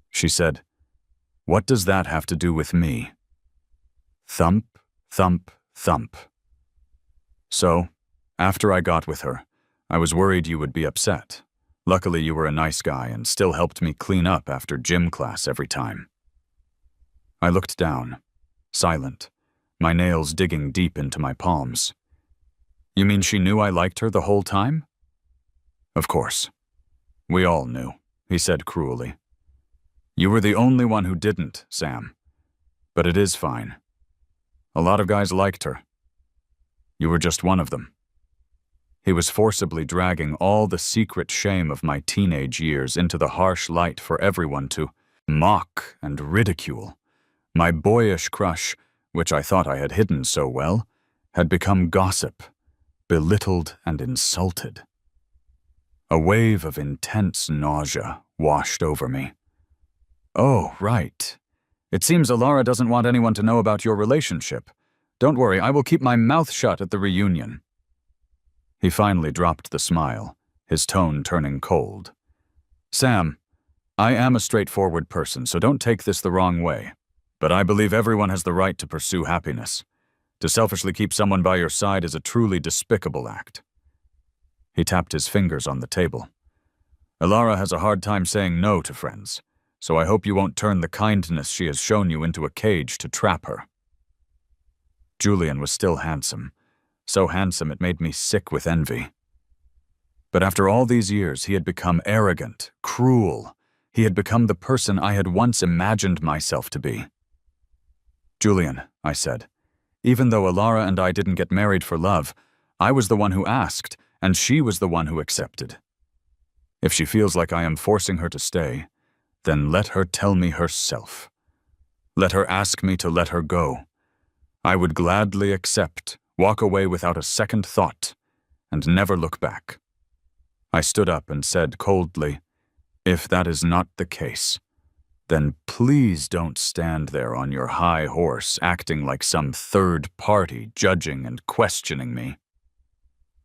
She said, "What does that have to do with me?" Thump, thump, thump. So, after I got with her, I was worried you would be upset. Luckily, you were a nice guy and still helped me clean up after gym class every time. I looked down, silent, my nails digging deep into my palms. "You mean she knew I liked her the whole time?" "Of course. We all knew," he said cruelly. "You were the only one who didn't, Sam. But it is fine. A lot of guys liked her. You were just one of them." He was forcibly dragging all the secret shame of my teenage years into the harsh light for everyone to mock and ridicule. My boyish crush, which I thought I had hidden so well, had become gossip, belittled and insulted. A wave of intense nausea washed over me. Oh, right. It seems Alara doesn't want anyone to know about your relationship. Don't worry, I will keep my mouth shut at the reunion. He finally dropped the smile, his tone turning cold. Sam, I am a straightforward person, so don't take this the wrong way. But I believe everyone has the right to pursue happiness. To selfishly keep someone by your side is a truly despicable act. He tapped his fingers on the table. Alara has a hard time saying no to friends, so I hope you won't turn the kindness she has shown you into a cage to trap her. Julian was still handsome, so handsome it made me sick with envy. But after all these years, he had become arrogant, cruel. He had become the person I had once imagined myself to be. Julian, I said, even though Alara and I didn't get married for love, I was the one who asked, and she was the one who accepted. If she feels like I am forcing her to stay, then let her tell me herself. Let her ask me to let her go. I would gladly accept, walk away without a second thought, and never look back. I stood up and said coldly, if that is not the case, then please don't stand there on your high horse acting like some third party judging and questioning me.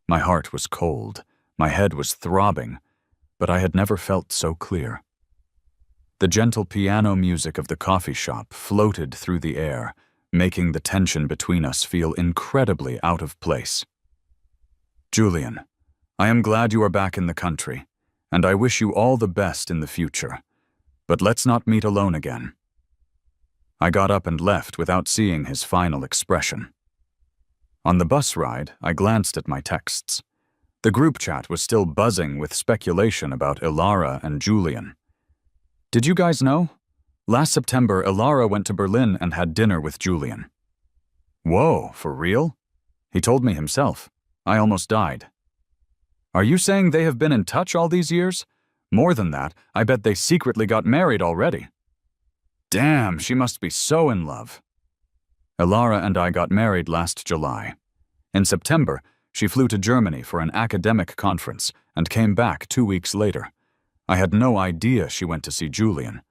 My heart was cold, my head was throbbing, but I had never felt so clear. The gentle piano music of the coffee shop floated through the air, making the tension between us feel incredibly out of place. Julian, I am glad you are back in the country, and I wish you all the best in the future. But let's not meet alone again. I got up and left without seeing his final expression. On the bus ride, I glanced at my texts. The group chat was still buzzing with speculation about Alara and Julian. Did you guys know? Last September, Alara went to Berlin and had dinner with Julian. Whoa, for real? He told me himself. I almost died. Are you saying they have been in touch all these years? More than that, I bet they secretly got married already. Damn, she must be so in love. Alara and I got married last July. In September, she flew to Germany for an academic conference and came back 2 weeks later. I had no idea she went to see Julian.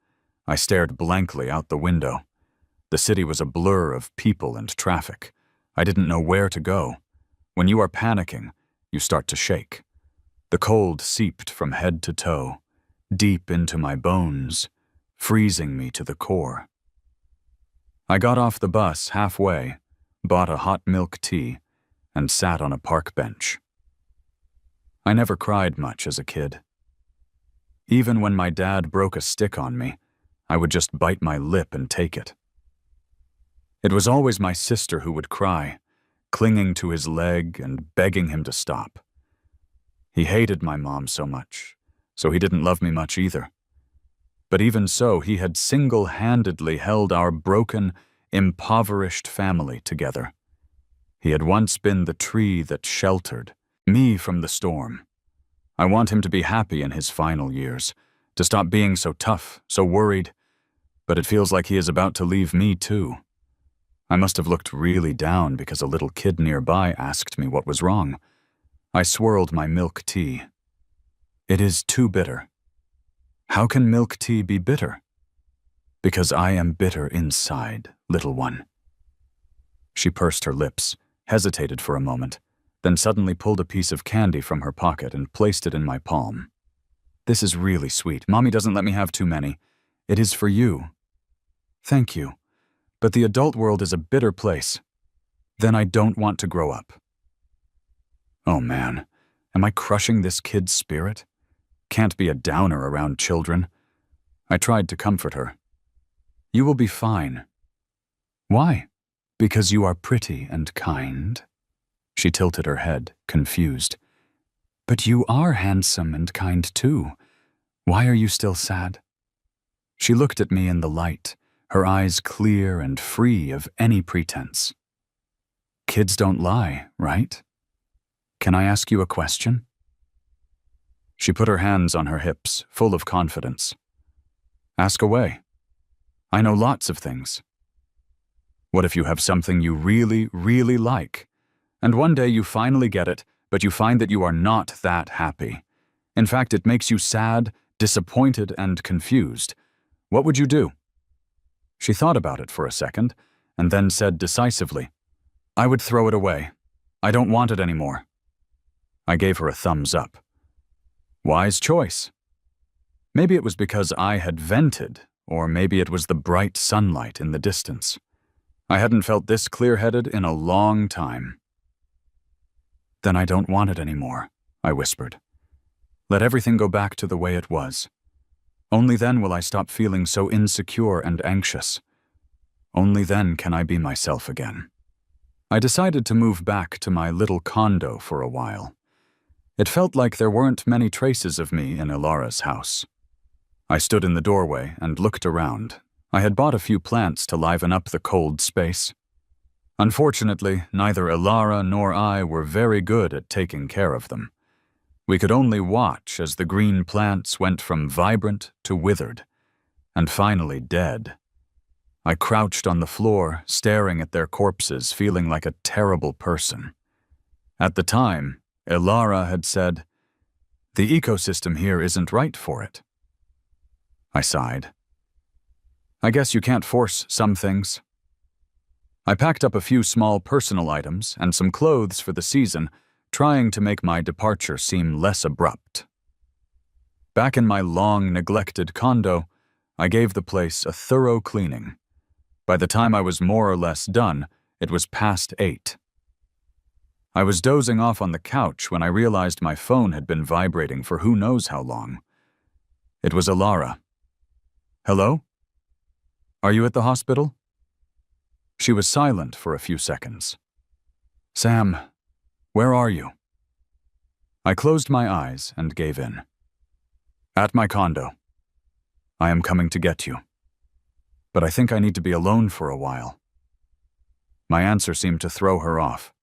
I stared blankly out the window. The city was a blur of people and traffic. I didn't know where to go. When you are panicking, you start to shake. The cold seeped from head to toe, deep into my bones, freezing me to the core. I got off the bus halfway, bought a hot milk tea, and sat on a park bench. I never cried much as a kid. Even when my dad broke a stick on me, I would just bite my lip and take it. It was always my sister who would cry, clinging to his leg and begging him to stop. He hated my mom so much, so he didn't love me much either. But even so, he had single-handedly held our broken, impoverished family together. He had once been the tree that sheltered me from the storm. I want him to be happy in his final years, to stop being so tough, so worried, but it feels like he is about to leave me too. I must have looked really down because a little kid nearby asked me what was wrong. I swirled my milk tea. It is too bitter. How can milk tea be bitter? Because I am bitter inside, little one. She pursed her lips, hesitated for a moment, then suddenly pulled a piece of candy from her pocket and placed it in my palm. This is really sweet. Mommy doesn't let me have too many. It is for you. Thank you. But the adult world is a bitter place. Then I don't want to grow up. Oh man, am I crushing this kid's spirit? Can't be a downer around children. I tried to comfort her. You will be fine. Why? Because you are pretty and kind. She tilted her head, confused. But you are handsome and kind too. Why are you still sad? She looked at me in the light, her eyes clear and free of any pretense. Kids don't lie, right? Can I ask you a question? She put her hands on her hips, full of confidence. Ask away. I know lots of things. What if you have something you really, really like, and one day you finally get it, but you find that you are not that happy, In fact, it makes you sad, disappointed, and confused. What would you do?" She thought about it for a second, and then said decisively, "I would throw it away. I don't want it anymore." I gave her a thumbs up. Wise choice. Maybe it was because I had vented, or maybe it was the bright sunlight in the distance. I hadn't felt this clear-headed in a long time. "Then I don't want it anymore," I whispered. "Let everything go back to the way it was. Only then will I stop feeling so insecure and anxious. Only then can I be myself again." I decided to move back to my little condo for a while. It felt like there weren't many traces of me in Ilara's house. I stood in the doorway and looked around. I had bought a few plants to liven up the cold space. Unfortunately, neither Ilara nor I were very good at taking care of them. We could only watch as the green plants went from vibrant to withered, and finally dead. I crouched on the floor, staring at their corpses, feeling like a terrible person. At the time, Ilara had said, "The ecosystem here isn't right for it." I sighed. "I guess you can't force some things." I packed up a few small personal items and some clothes for the season, trying to make my departure seem less abrupt. Back in my long, neglected condo, I gave the place a thorough cleaning. By the time I was more or less done, it was past 8. I was dozing off on the couch when I realized my phone had been vibrating for who knows how long. It was Ilara. "Hello? Are you at the hospital?" She was silent for a few seconds. "Sam, where are you?" I closed my eyes and gave in. "At my condo. I am coming to get you. But I think I need to be alone for a while." My answer seemed to throw her off.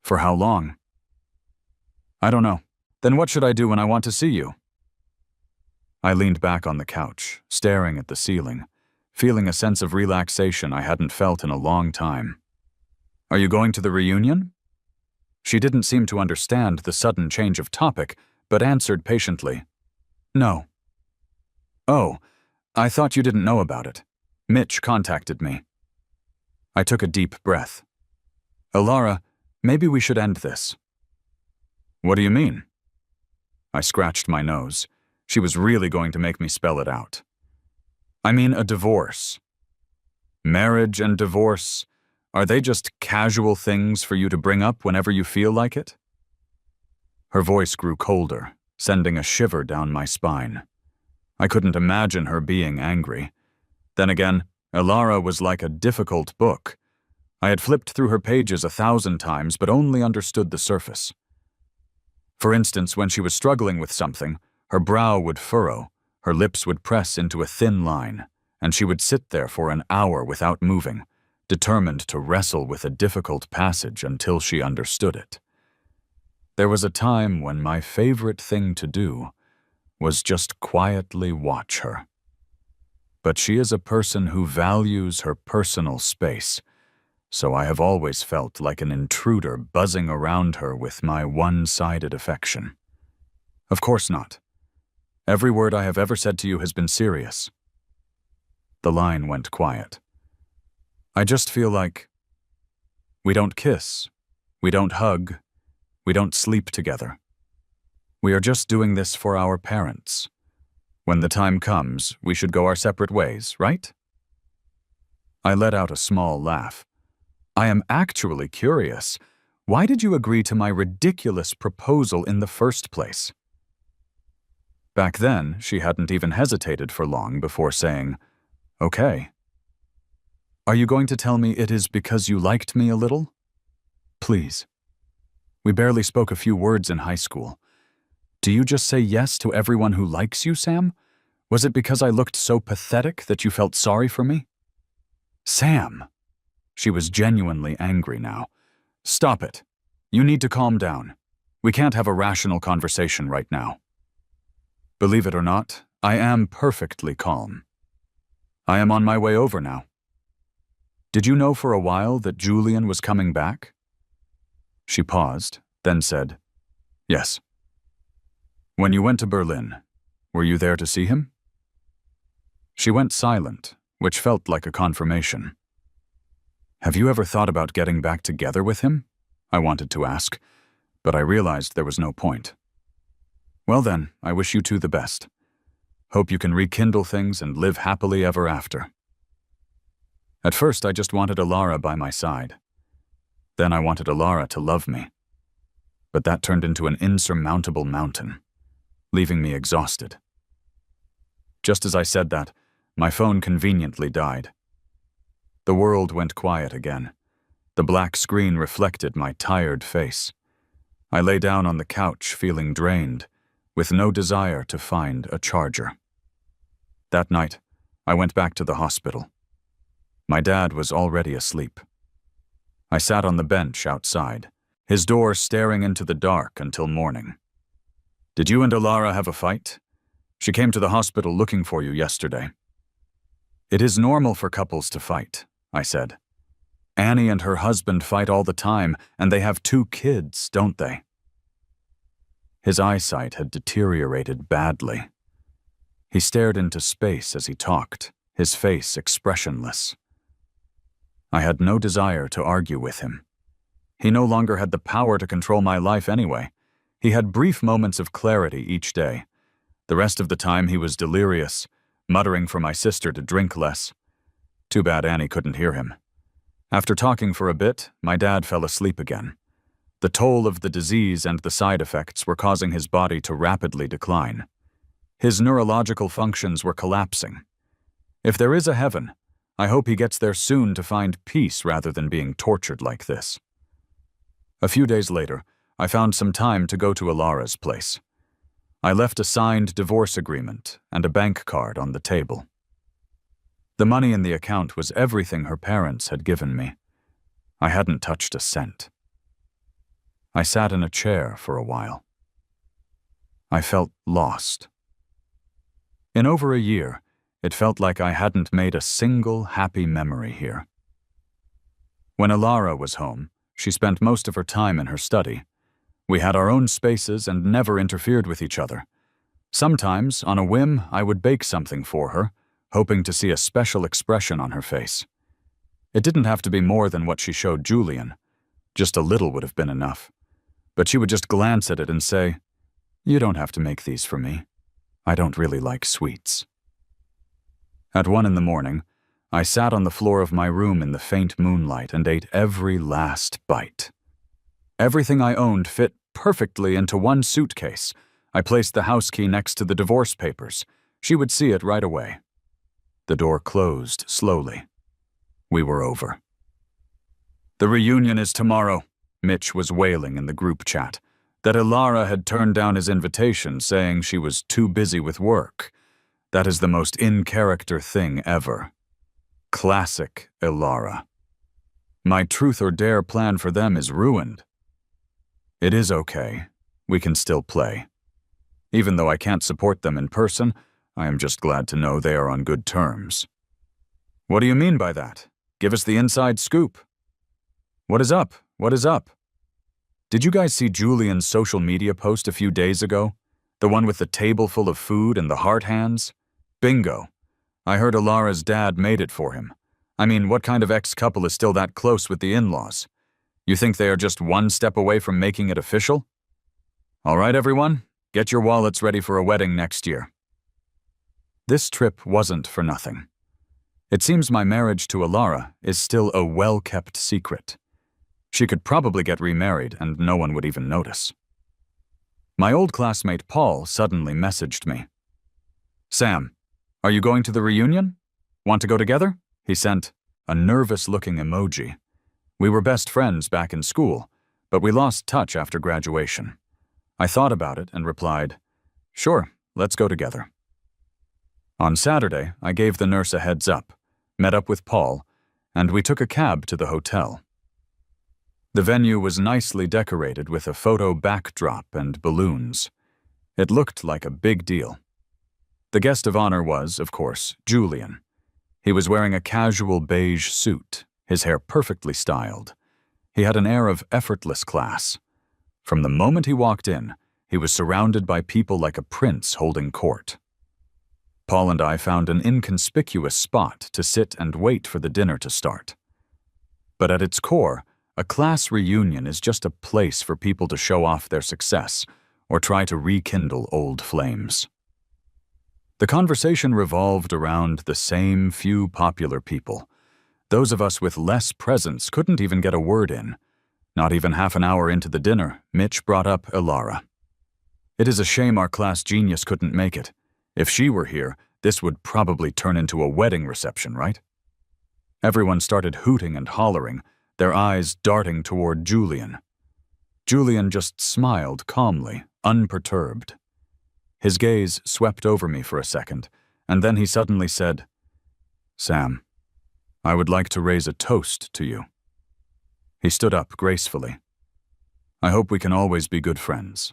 "For how long?" "I don't know. Then what should I do when I want to see you?" I leaned back on the couch, staring at the ceiling, feeling a sense of relaxation I hadn't felt in a long time. "Are you going to the reunion?" She didn't seem to understand the sudden change of topic, but answered patiently, "No." "Oh, I thought you didn't know about it. Mitch contacted me." I took a deep breath. "Ilara, maybe we should end this." "What do you mean?" I scratched my nose. She was really going to make me spell it out. "I mean a divorce. Marriage and divorce, are they just casual things for you to bring up whenever you feel like it?" Her voice grew colder, sending a shiver down my spine. I couldn't imagine her being angry. Then again, Ilara was like a difficult book. I had flipped through her pages 1,000 times, but only understood the surface. For instance, when she was struggling with something, her brow would furrow, her lips would press into a thin line, and she would sit there for an hour without moving, determined to wrestle with a difficult passage until she understood it. There was a time when my favorite thing to do was just quietly watch her. But she is a person who values her personal space, so I have always felt like an intruder buzzing around her with my one-sided affection. Of course not. Every word I have ever said to you has been serious. The line went quiet. I just feel like we don't kiss, we don't hug, we don't sleep together. We are just doing this for our parents. When the time comes, we should go our separate ways, right? I let out a small laugh. I am actually curious. Why did you agree to my ridiculous proposal in the first place? Back then, she hadn't even hesitated for long before saying, "Okay." "Are you going to tell me it is because you liked me a little?" "Please. We barely spoke a few words in high school. Do you just say yes to everyone who likes you, Sam? Was it because I looked so pathetic that you felt sorry for me?" "Sam!" She was genuinely angry now. "Stop it. You need to calm down. We can't have a rational conversation right now." Believe it or not, I am perfectly calm. I am on my way over now. Did you know for a while that Julian was coming back? She paused, then said, "Yes." When you went to Berlin, were you there to see him? She went silent, which felt like a confirmation. Have you ever thought about getting back together with him? I wanted to ask, but I realized there was no point. Well then, I wish you two the best. Hope you can rekindle things and live happily ever after. At first, I just wanted Alara by my side. Then I wanted Alara to love me. But that turned into an insurmountable mountain, leaving me exhausted. Just as I said that, my phone conveniently died. The world went quiet again. The black screen reflected my tired face. I lay down on the couch feeling drained, with no desire to find a charger. That night, I went back to the hospital. My dad was already asleep. I sat on the bench outside, his door staring into the dark until morning. Did you and Alara have a fight? She came to the hospital looking for you yesterday. It is normal for couples to fight, I said. Annie and her husband fight all the time, and they have 2 kids, don't they? His eyesight had deteriorated badly. He stared into space as he talked, his face expressionless. I had no desire to argue with him. He no longer had the power to control my life anyway. He had brief moments of clarity each day. The rest of the time he was delirious, muttering for my sister to drink less. Too bad Annie couldn't hear him. After talking for a bit, my dad fell asleep again. The toll of the disease and the side effects were causing his body to rapidly decline. His neurological functions were collapsing. If there is a heaven, I hope he gets there soon to find peace rather than being tortured like this. A few days later, I found some time to go to Alara's place. I left a signed divorce agreement and a bank card on the table. The money in the account was everything her parents had given me. I hadn't touched a cent. I sat in a chair for a while. I felt lost. In over a year, it felt like I hadn't made a single happy memory here. When Alara was home, she spent most of her time in her study. We had our own spaces and never interfered with each other. Sometimes, on a whim, I would bake something for her, hoping to see a special expression on her face. It didn't have to be more than what she showed Julian. Just a little would have been enough. But she would just glance at it and say, "You don't have to make these for me. I don't really like sweets." At 1 in the morning, I sat on the floor of my room in the faint moonlight and ate every last bite. Everything I owned fit perfectly into one suitcase. I placed the house key next to the divorce papers. She would see it right away. The door closed slowly. We were over. "The reunion is tomorrow," Mitch was wailing in the group chat. That Alara had turned down his invitation, saying she was too busy with work. That is the most in-character thing ever. Classic Alara. My truth or dare plan for them is ruined. It is okay. We can still play. Even though I can't support them in person, I am just glad to know they are on good terms. What do you mean by that? Give us the inside scoop. What is up? What is up? Did you guys see Julian's social media post a few days ago? The one with the table full of food and the heart hands? Bingo. I heard Alara's dad made it for him. I mean, what kind of ex-couple is still that close with the in-laws? You think they are just one step away from making it official? All right, everyone, get your wallets ready for a wedding next year. This trip wasn't for nothing. It seems my marriage to Alara is still a well-kept secret. She could probably get remarried and no one would even notice. My old classmate Paul suddenly messaged me. "Sam, are you going to the reunion? Want to go together?" He sent a nervous-looking emoji. We were best friends back in school, but we lost touch after graduation. I thought about it and replied, "Sure, let's go together." On Saturday, I gave the nurse a heads up, met up with Paul, and we took a cab to the hotel. The venue was nicely decorated with a photo backdrop and balloons. It looked like a big deal. The guest of honor was, of course, Julian. He was wearing a casual beige suit, his hair perfectly styled. He had an air of effortless class. From the moment he walked in, He was surrounded by people like a prince holding court. Paul and I found an inconspicuous spot to sit and wait for the dinner to start. But at its core, a class reunion is just a place for people to show off their success or try to rekindle old flames. The conversation revolved around the same few popular people. Those of us with less presence couldn't even get a word in. Not even half an hour into the dinner, Mitch brought up Elara. It is a shame our class genius couldn't make it. If she were here, this would probably turn into a wedding reception, right? Everyone started hooting and hollering, their eyes darting toward Julian. Julian just smiled calmly, unperturbed. His gaze swept over me for a second, and then he suddenly said, "Sam, I would like to raise a toast to you." He stood up gracefully. "I hope we can always be good friends."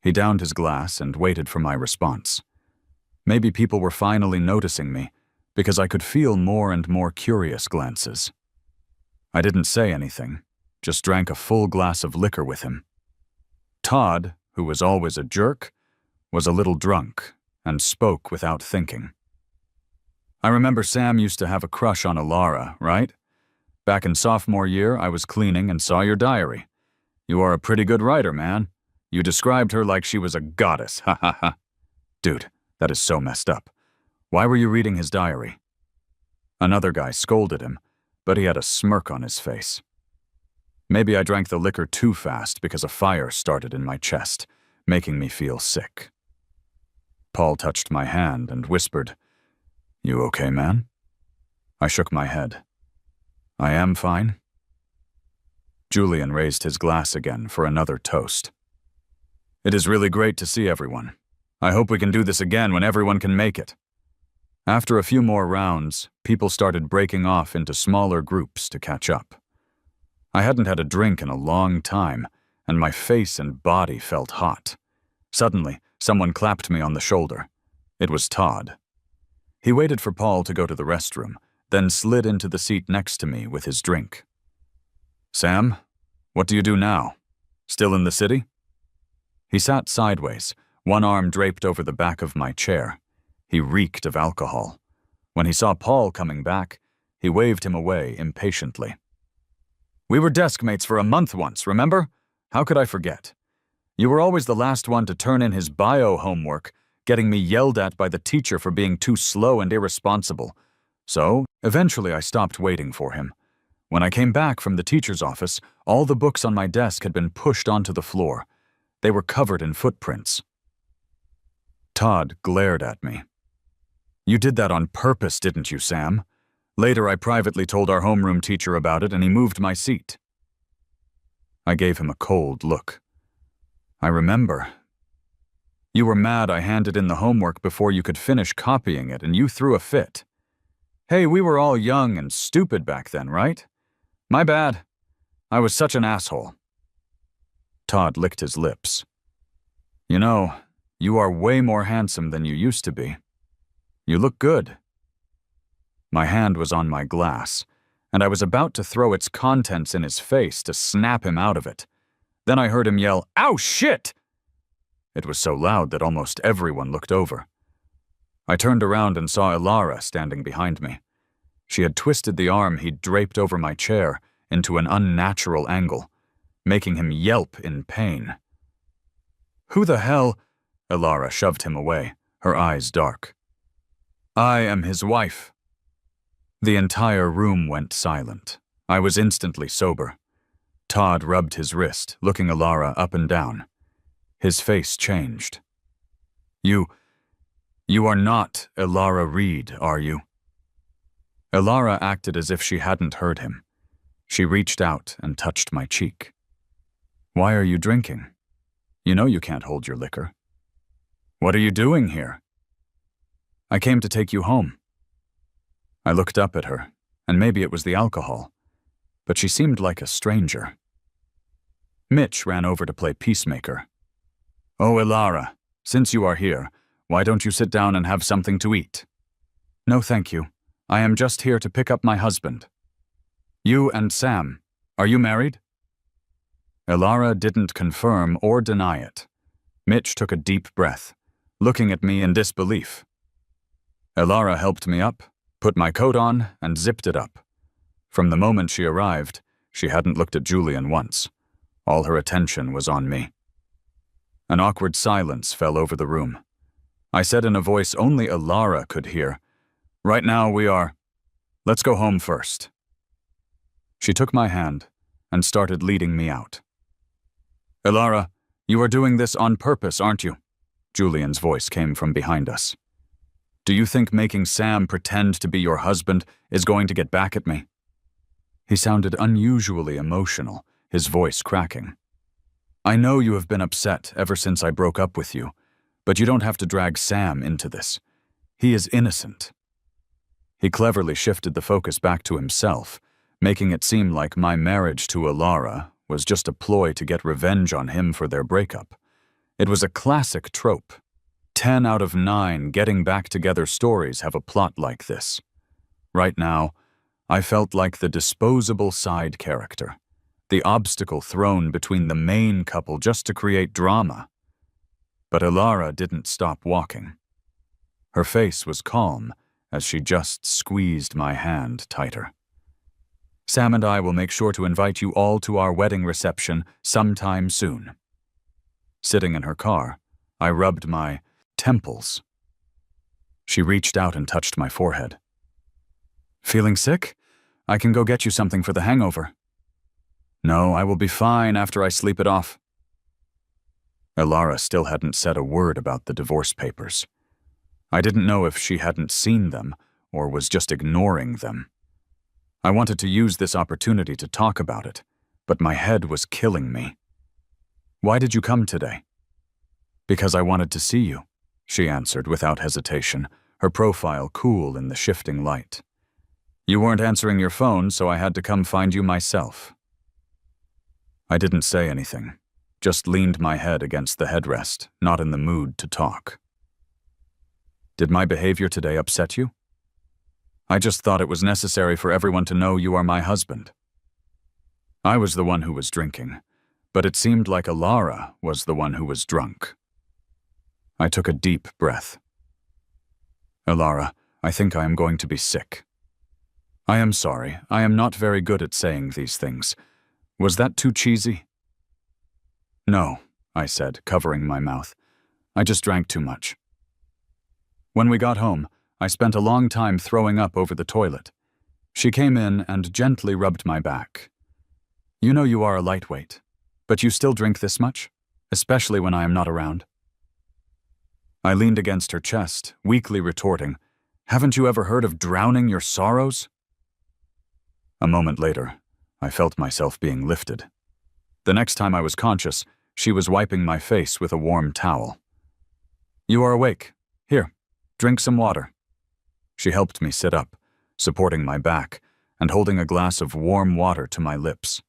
He downed his glass and waited for my response. Maybe people were finally noticing me, because I could feel more and more curious glances. I didn't say anything, just drank a full glass of liquor with him. Todd, who was always a jerk, was a little drunk and spoke without thinking. "I remember Sam used to have a crush on Elara, right? Back in sophomore year, I was cleaning and saw your diary. You are a pretty good writer, man. You described her like she was a goddess, ha ha ha." Dude, that is so messed up. Why were you reading his diary? Another guy scolded him, but he had a smirk on his face. Maybe I drank the liquor too fast because a fire started in my chest, making me feel sick. Paul touched my hand and whispered, "You okay, man?" I shook my head. "I am fine." Julian raised his glass again for another toast. "It is really great to see everyone. I hope we can do this again when everyone can make it." After a few more rounds, people started breaking off into smaller groups to catch up. I hadn't had a drink in a long time, and my face and body felt hot. Suddenly, someone clapped me on the shoulder. It was Todd. He waited for Paul to go to the restroom, then slid into the seat next to me with his drink. "Sam, what do you do now? Still in the city?" He sat sideways, one arm draped over the back of my chair. He reeked of alcohol. When he saw Paul coming back, he waved him away impatiently. "We were desk mates for a month once, remember? How could I forget? You were always the last one to turn in his bio homework, getting me yelled at by the teacher for being too slow and irresponsible. So, eventually I stopped waiting for him. When I came back from the teacher's office, all the books on my desk had been pushed onto the floor. They were covered in footprints." Todd glared at me. "You did that on purpose, didn't you, Sam? Later I privately told our homeroom teacher about it and he moved my seat." I gave him a cold look. "I remember. You were mad I handed in the homework before you could finish copying it and you threw a fit. Hey, we were all young and stupid back then, right? My bad. I was such an asshole." Todd licked his lips. "You know, you are way more handsome than you used to be. You look good." My hand was on my glass, and I was about to throw its contents in his face to snap him out of it. Then I heard him yell, "Ow, shit!" It was so loud that almost everyone looked over. I turned around and saw Elara standing behind me. She had twisted the arm he'd draped over my chair into an unnatural angle, making him yelp in pain. "Who the hell?" Elara shoved him away, her eyes dark. "I am his wife." The entire room went silent. I was instantly sober. Todd rubbed his wrist, looking Elara up and down. His face changed. You are not Elara Reed, are you?" Elara acted as if she hadn't heard him. She reached out and touched my cheek. "Why are you drinking? You know you can't hold your liquor." "What are you doing here?" "I came to take you home." I looked up at her, and maybe it was the alcohol, but she seemed like a stranger. Mitch ran over to play peacemaker. "Oh, Elara, since you are here, why don't you sit down and have something to eat?" "No, thank you. I am just here to pick up my husband." "You and Sam, are you married?" Elara didn't confirm or deny it. Mitch took a deep breath, looking at me in disbelief. Elara helped me up, put my coat on, and zipped it up. From the moment she arrived, she hadn't looked at Julian once. All her attention was on me. An awkward silence fell over the room. I said in a voice only Elara could hear, "Right now we are. Let's go home first." She took my hand and started leading me out. "Elara, you are doing this on purpose, aren't you?" Julian's voice came from behind us. "Do you think making Sam pretend to be your husband is going to get back at me?" He sounded unusually emotional, his voice cracking. "I know you have been upset ever since I broke up with you, but you don't have to drag Sam into this. He is innocent." He cleverly shifted the focus back to himself, making it seem like my marriage to Elara was just a ploy to get revenge on him for their breakup. It was a classic trope. 10 out of 9 getting back together stories have a plot like this. Right now, I felt like the disposable side character, the obstacle thrown between the main couple just to create drama. But Elara didn't stop walking. Her face was calm as she just squeezed my hand tighter. "Sam and I will make sure to invite you all to our wedding reception sometime soon." Sitting in her car, I rubbed my temples. She reached out and touched my forehead. "Feeling sick? I can go get you something for the hangover." "No, I will be fine after I sleep it off." Elara still hadn't said a word about the divorce papers. I didn't know if she hadn't seen them or was just ignoring them. I wanted to use this opportunity to talk about it, but my head was killing me. "Why did you come today?" "Because I wanted to see you," she answered without hesitation, her profile cool in the shifting light. "You weren't answering your phone, so I had to come find you myself." I didn't say anything, just leaned my head against the headrest, not in the mood to talk. "Did my behavior today upset you?" "I just thought it was necessary for everyone to know you are my husband." I was the one who was drinking, but it seemed like Elara was the one who was drunk. I took a deep breath. "Elara, I think I am going to be sick." "I am sorry. I am not very good at saying these things. Was that too cheesy?" "No," I said, covering my mouth. "I just drank too much." When we got home, I spent a long time throwing up over the toilet. She came in and gently rubbed my back. "You know you are a lightweight, but you still drink this much, especially when I am not around." I leaned against her chest, weakly retorting, "Haven't you ever heard of drowning your sorrows?" A moment later, I felt myself being lifted. The next time I was conscious, she was wiping my face with a warm towel. "You are awake. Here, drink some water." She helped me sit up, supporting my back and holding a glass of warm water to my lips.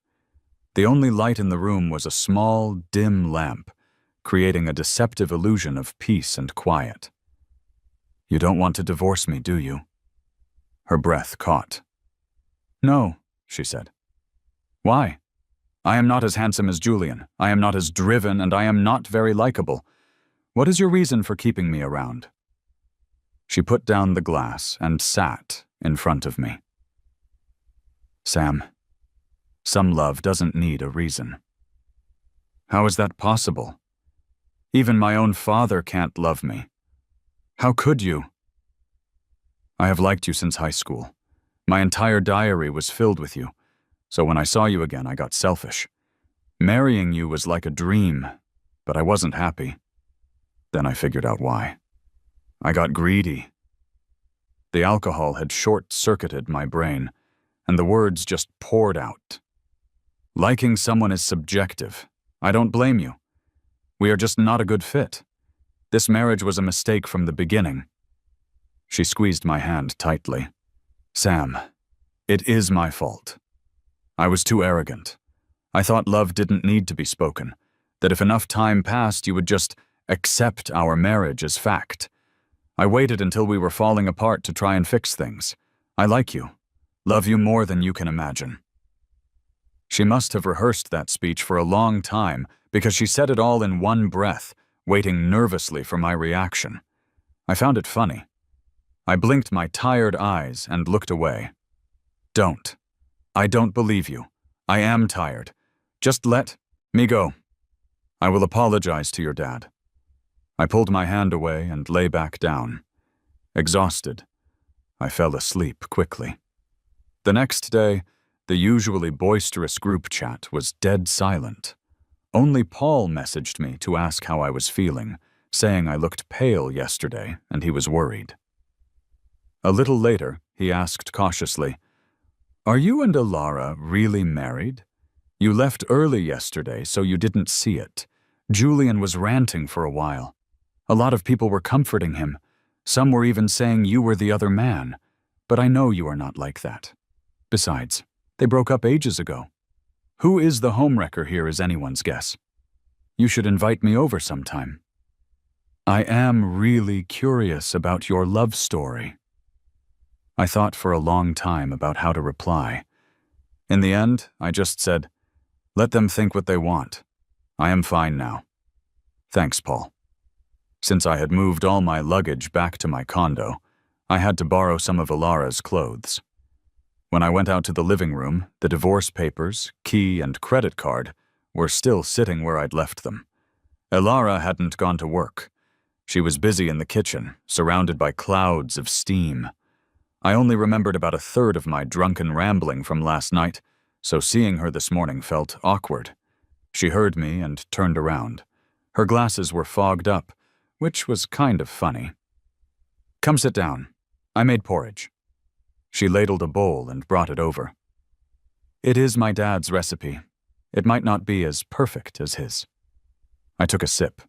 The only light in the room was a small, dim lamp, creating a deceptive illusion of peace and quiet. "You don't want to divorce me, do you?" Her breath caught. "No," she said. "Why? I am not as handsome as Julian. I am not as driven, and I am not very likable. What is your reason for keeping me around?" She put down the glass and sat in front of me. "Sam, some love doesn't need a reason." "How is that possible? Even my own father can't love me. How could you?" "I have liked you since high school. My entire diary was filled with you, so when I saw you again, I got selfish. Marrying you was like a dream, but I wasn't happy. Then I figured out why. I got greedy." The alcohol had short-circuited my brain, and the words just poured out. "Liking someone is subjective. I don't blame you. We are just not a good fit. This marriage was a mistake from the beginning." She squeezed my hand tightly. "Sam, it is my fault. I was too arrogant. I thought love didn't need to be spoken, that if enough time passed, you would just accept our marriage as fact. I waited until we were falling apart to try and fix things. I like you. Love you more than you can imagine." She must have rehearsed that speech for a long time because she said it all in one breath, waiting nervously for my reaction. I found it funny. I blinked my tired eyes and looked away. Don't. I don't believe you. I am tired. Just let me go. I will apologize to your dad. I pulled my hand away and lay back down. Exhausted, I fell asleep quickly. The next day, the usually boisterous group chat was dead silent. Only Paul messaged me to ask how I was feeling, saying I looked pale yesterday and he was worried. A little later, he asked cautiously, "Are you and Alara really married? You left early yesterday, so you didn't see it. Julian was ranting for a while. A lot of people were comforting him. Some were even saying you were the other man. But I know you are not like that. Besides, they broke up ages ago. Who is the homewrecker here is anyone's guess. You should invite me over sometime. I am really curious about your love story." I thought for a long time about how to reply. In the end, I just said, "Let them think what they want. I am fine now. Thanks, Paul." Since I had moved all my luggage back to my condo, I had to borrow some of Alara's clothes. When I went out to the living room, the divorce papers, key, and credit card were still sitting where I'd left them. Alara hadn't gone to work. She was busy in the kitchen, surrounded by clouds of steam. I only remembered about a third of my drunken rambling from last night, so seeing her this morning felt awkward. She heard me and turned around. Her glasses were fogged up, which was kind of funny. "Come sit down. I made porridge." She ladled a bowl and brought it over. "It is my dad's recipe. It might not be as perfect as his." I took a sip.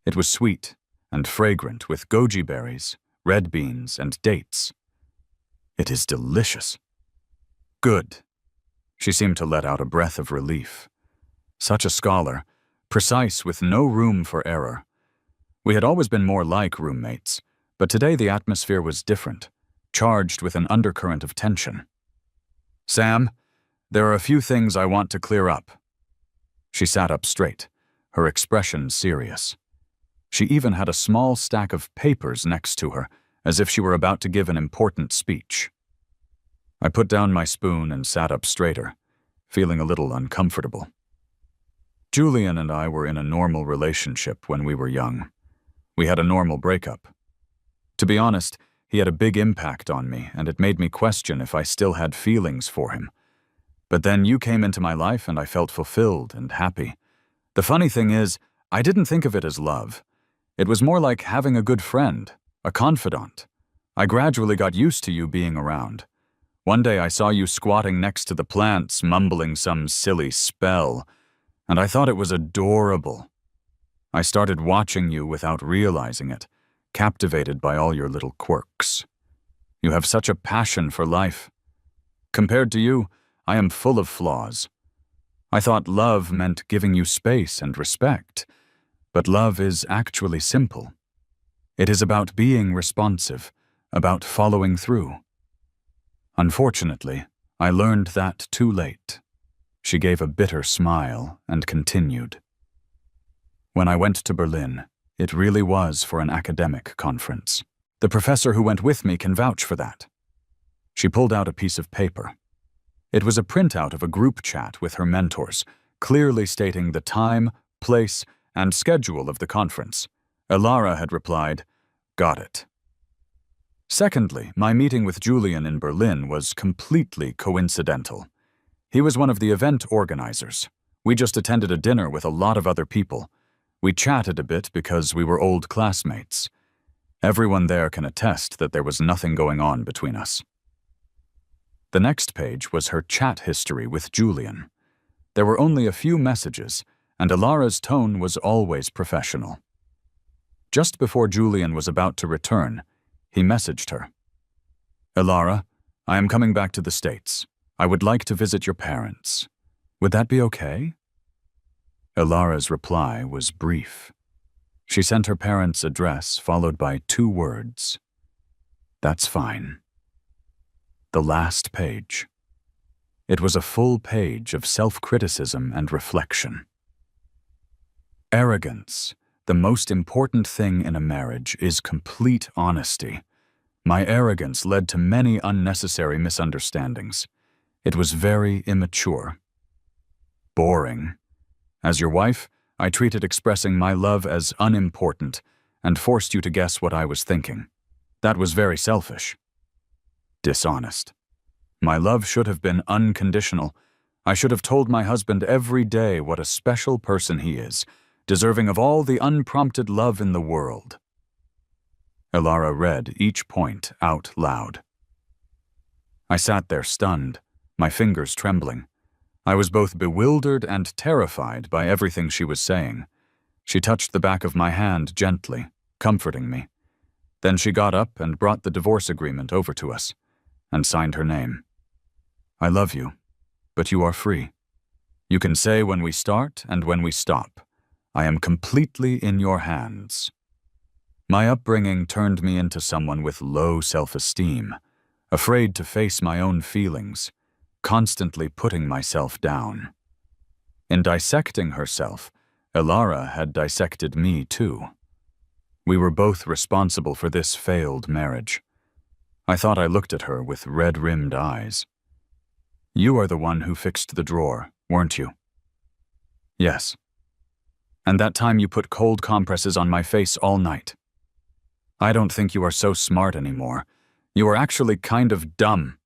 It was sweet and fragrant with goji berries, red beans, and dates. "It is delicious." "Good." She seemed to let out a breath of relief. Such a scholar, precise with no room for error. We had always been more like roommates, but today the atmosphere was different, charged with an undercurrent of tension. "Sam, there are a few things I want to clear up." She sat up straight, her expression serious. She even had a small stack of papers next to her, as if she were about to give an important speech. I put down my spoon and sat up straighter, feeling a little uncomfortable. Julian and I were in a normal relationship when we were young. We had a normal breakup. To be honest, he had a big impact on me, and it made me question if I still had feelings for him. But then you came into my life and I felt fulfilled and happy. The funny thing is, I didn't think of it as love. It was more like having a good friend, a confidant. I gradually got used to you being around. One day I saw you squatting next to the plants, mumbling some silly spell, and I thought it was adorable. I started watching you without realizing it, captivated by all your little quirks. You have such a passion for life. Compared to you, I am full of flaws. I thought love meant giving you space and respect, but love is actually simple. It is about being responsive, about following through. Unfortunately, I learned that too late. She gave a bitter smile and continued. When I went to Berlin, it really was for an academic conference. The professor who went with me can vouch for that. She pulled out a piece of paper. It was a printout of a group chat with her mentors, clearly stating the time, place, and schedule of the conference. Alara had replied, "Got it." Secondly, my meeting with Julian in Berlin was completely coincidental. He was one of the event organizers. We just attended a dinner with a lot of other people. We chatted a bit because we were old classmates. Everyone there can attest that there was nothing going on between us. The next page was her chat history with Julian. There were only a few messages, and Alara's tone was always professional. Just before Julian was about to return, he messaged her. "Alara, I am coming back to the States. I would like to visit your parents. Would that be okay?" Alara's reply was brief. She sent her parents' address followed by 2 words. "That's fine." The last page. It was a full page of self-criticism and reflection. Arrogance, The most important thing in a marriage is complete honesty. My arrogance led to many unnecessary misunderstandings. It was very immature. Boring. As your wife, I treated expressing my love as unimportant and forced you to guess what I was thinking. That was very selfish. Dishonest. My love should have been unconditional. I should have told my husband every day what a special person he is, deserving of all the unprompted love in the world. Elara read each point out loud. I sat there stunned, my fingers trembling. I was both bewildered and terrified by everything she was saying. She touched the back of my hand gently, comforting me. Then she got up and brought the divorce agreement over to us, and signed her name. I love you, but you are free. You can say when we start and when we stop. I am completely in your hands. My upbringing turned me into someone with low self-esteem, afraid to face my own feelings, constantly putting myself down. In dissecting herself, Elara had dissected me too. We were both responsible for this failed marriage. I thought I looked at her with red-rimmed eyes. You are the one who fixed the drawer, weren't you? Yes. And that time you put cold compresses on my face all night. I don't think you are so smart anymore. You are actually kind of dumb.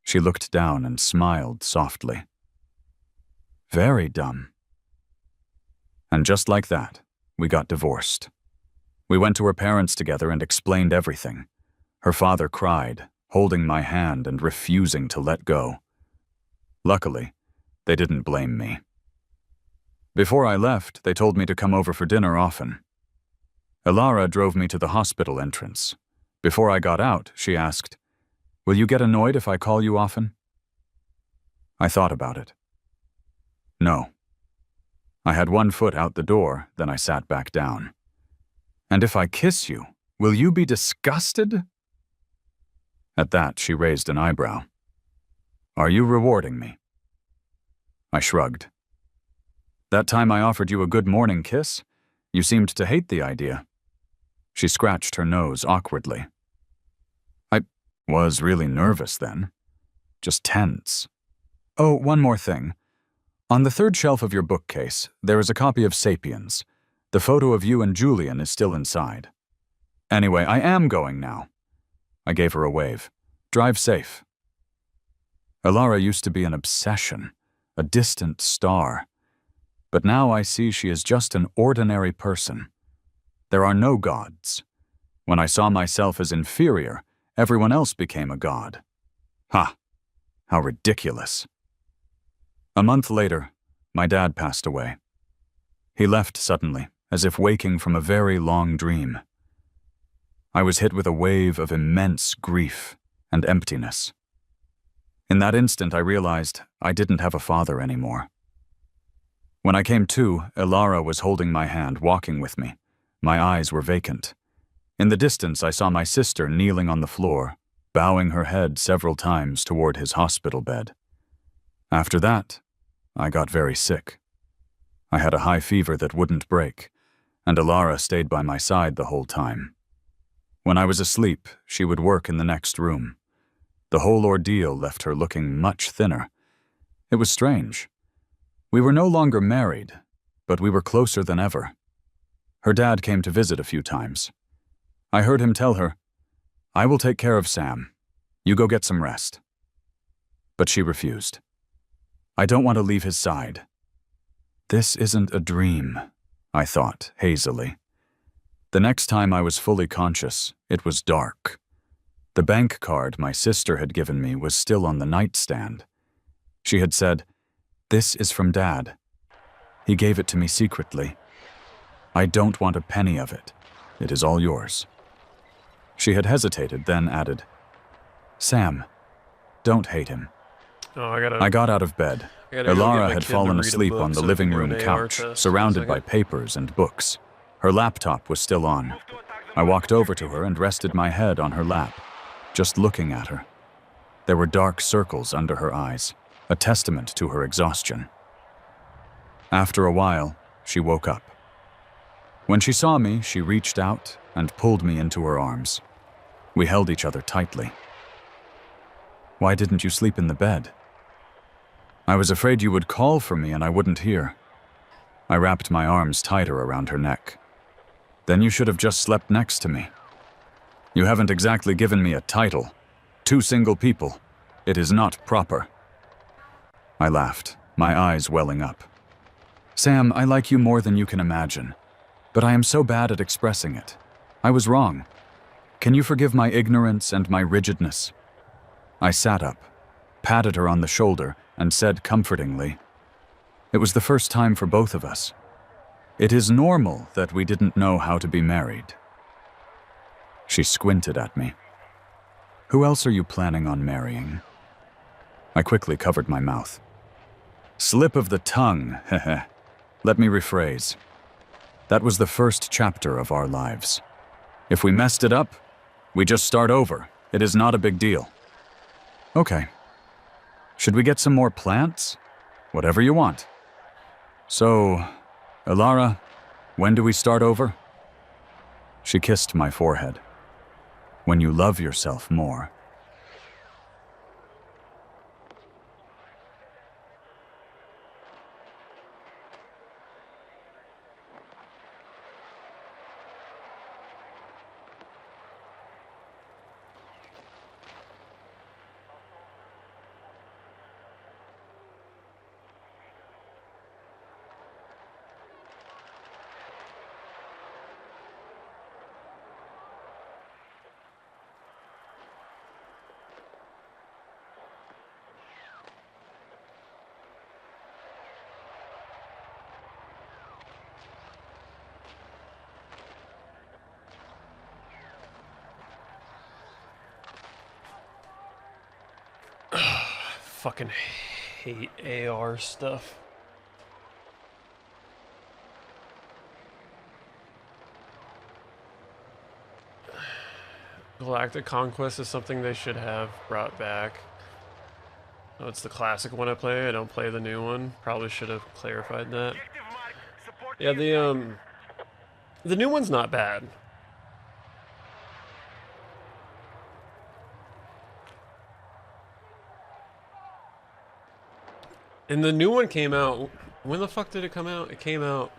She looked down and smiled softly. Very dumb. And just like that, we got divorced. We went to her parents together and explained everything. Her father cried, holding my hand and refusing to let go. Luckily, they didn't blame me. Before I left, they told me to come over for dinner often. Elara drove me to the hospital entrance. Before I got out, she asked, "Will you get annoyed if I call you often?" I thought about it. No. I had one foot out the door, then I sat back down. And if I kiss you, will you be disgusted? At that, she raised an eyebrow. Are you rewarding me? I shrugged. That time I offered you a good morning kiss, you seemed to hate the idea. She scratched her nose awkwardly. I was really nervous then. Just tense. Oh, one more thing. On the third shelf of your bookcase, there is a copy of Sapiens. The photo of you and Julian is still inside. Anyway, I am going now. I gave her a wave. Drive safe. Elara used to be an obsession, a distant star. But now I see she is just an ordinary person. There are no gods. When I saw myself as inferior, everyone else became a god. Ha! How ridiculous. A month later, my dad passed away. He left suddenly, as if waking from a very long dream. I was hit with a wave of immense grief and emptiness. In that instant, I realized I didn't have a father anymore. When I came to, Elara was holding my hand, walking with me. My eyes were vacant. In the distance, I saw my sister kneeling on the floor, bowing her head several times toward his hospital bed. After that, I got very sick. I had a high fever that wouldn't break, and Elara stayed by my side the whole time. When I was asleep, she would work in the next room. The whole ordeal left her looking much thinner. It was strange. We were no longer married, but we were closer than ever. Her dad came to visit a few times. I heard him tell her, "I will take care of Sam. You go get some rest." But she refused. I don't want to leave his side. This isn't a dream, I thought hazily. The next time I was fully conscious, it was dark. The bank card my sister had given me was still on the nightstand. She had said, "This is from Dad. He gave it to me secretly. I don't want a penny of it. It is all yours." She had hesitated, then added, "Sam, don't hate him." I got out of bed. Elara had fallen asleep on the living room couch, surrounded by papers and books. Her laptop was still on. I walked over to her and rested my head on her lap, just looking at her. There were dark circles under her eyes, a testament to her exhaustion. After a while, she woke up. When she saw me, she reached out and pulled me into her arms. We held each other tightly. Why didn't you sleep in the bed? I was afraid you would call for me and I wouldn't hear. I wrapped my arms tighter around her neck. Then you should have just slept next to me. You haven't exactly given me a title. 2 single people. It is not proper. I laughed, my eyes welling up. Sam, I like you more than you can imagine, but I am so bad at expressing it. I was wrong. Can you forgive my ignorance and my rigidness? I sat up, patted her on the shoulder, and said comfortingly, it was the first time for both of us. It is normal that we didn't know how to be married. She squinted at me. Who else are you planning on marrying? I quickly covered my mouth. Slip of the tongue, heh. Let me rephrase. That was the first chapter of our lives. If we messed it up, we just start over. It is not a big deal. Okay. Should we get some more plants? Whatever you want. So, Elara, when do we start over? She kissed my forehead. When you love yourself more. Fucking hate AR stuff. Galactic Conquest is something they should have brought back. Oh, it's the classic one I play. I don't play the new one. Probably should have clarified that. Yeah, the new one's not bad. And the new one came out. When the fuck did it come out? It came out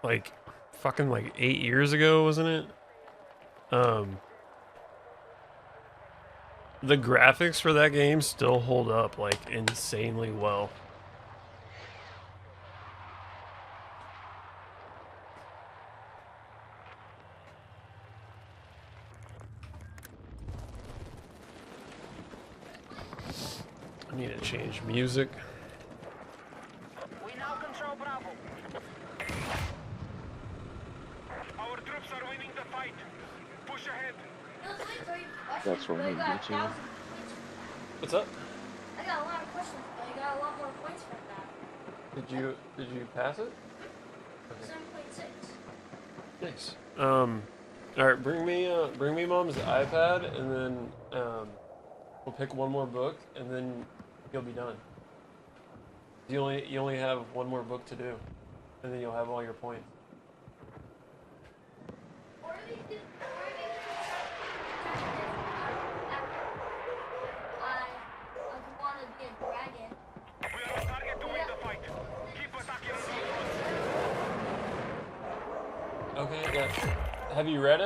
like fucking like 8 years ago, wasn't it? The graphics for that game still hold up like insanely well. I need to change music. We now control Bravo. Our troops are winning the fight. Push ahead. That's what we get you. What's up? I got a lot of questions, but you got a lot more points for that. Did you pass it? Okay. 7.6. Nice. All right, bring me mom's iPad, and then we'll pick one more book, and then you'll be done. You only have one more book to do, and then you'll have all your points. I want to be a dragon. We are on target to win the fight. Keep attacking on all fronts. Okay. Yeah. Have you read it?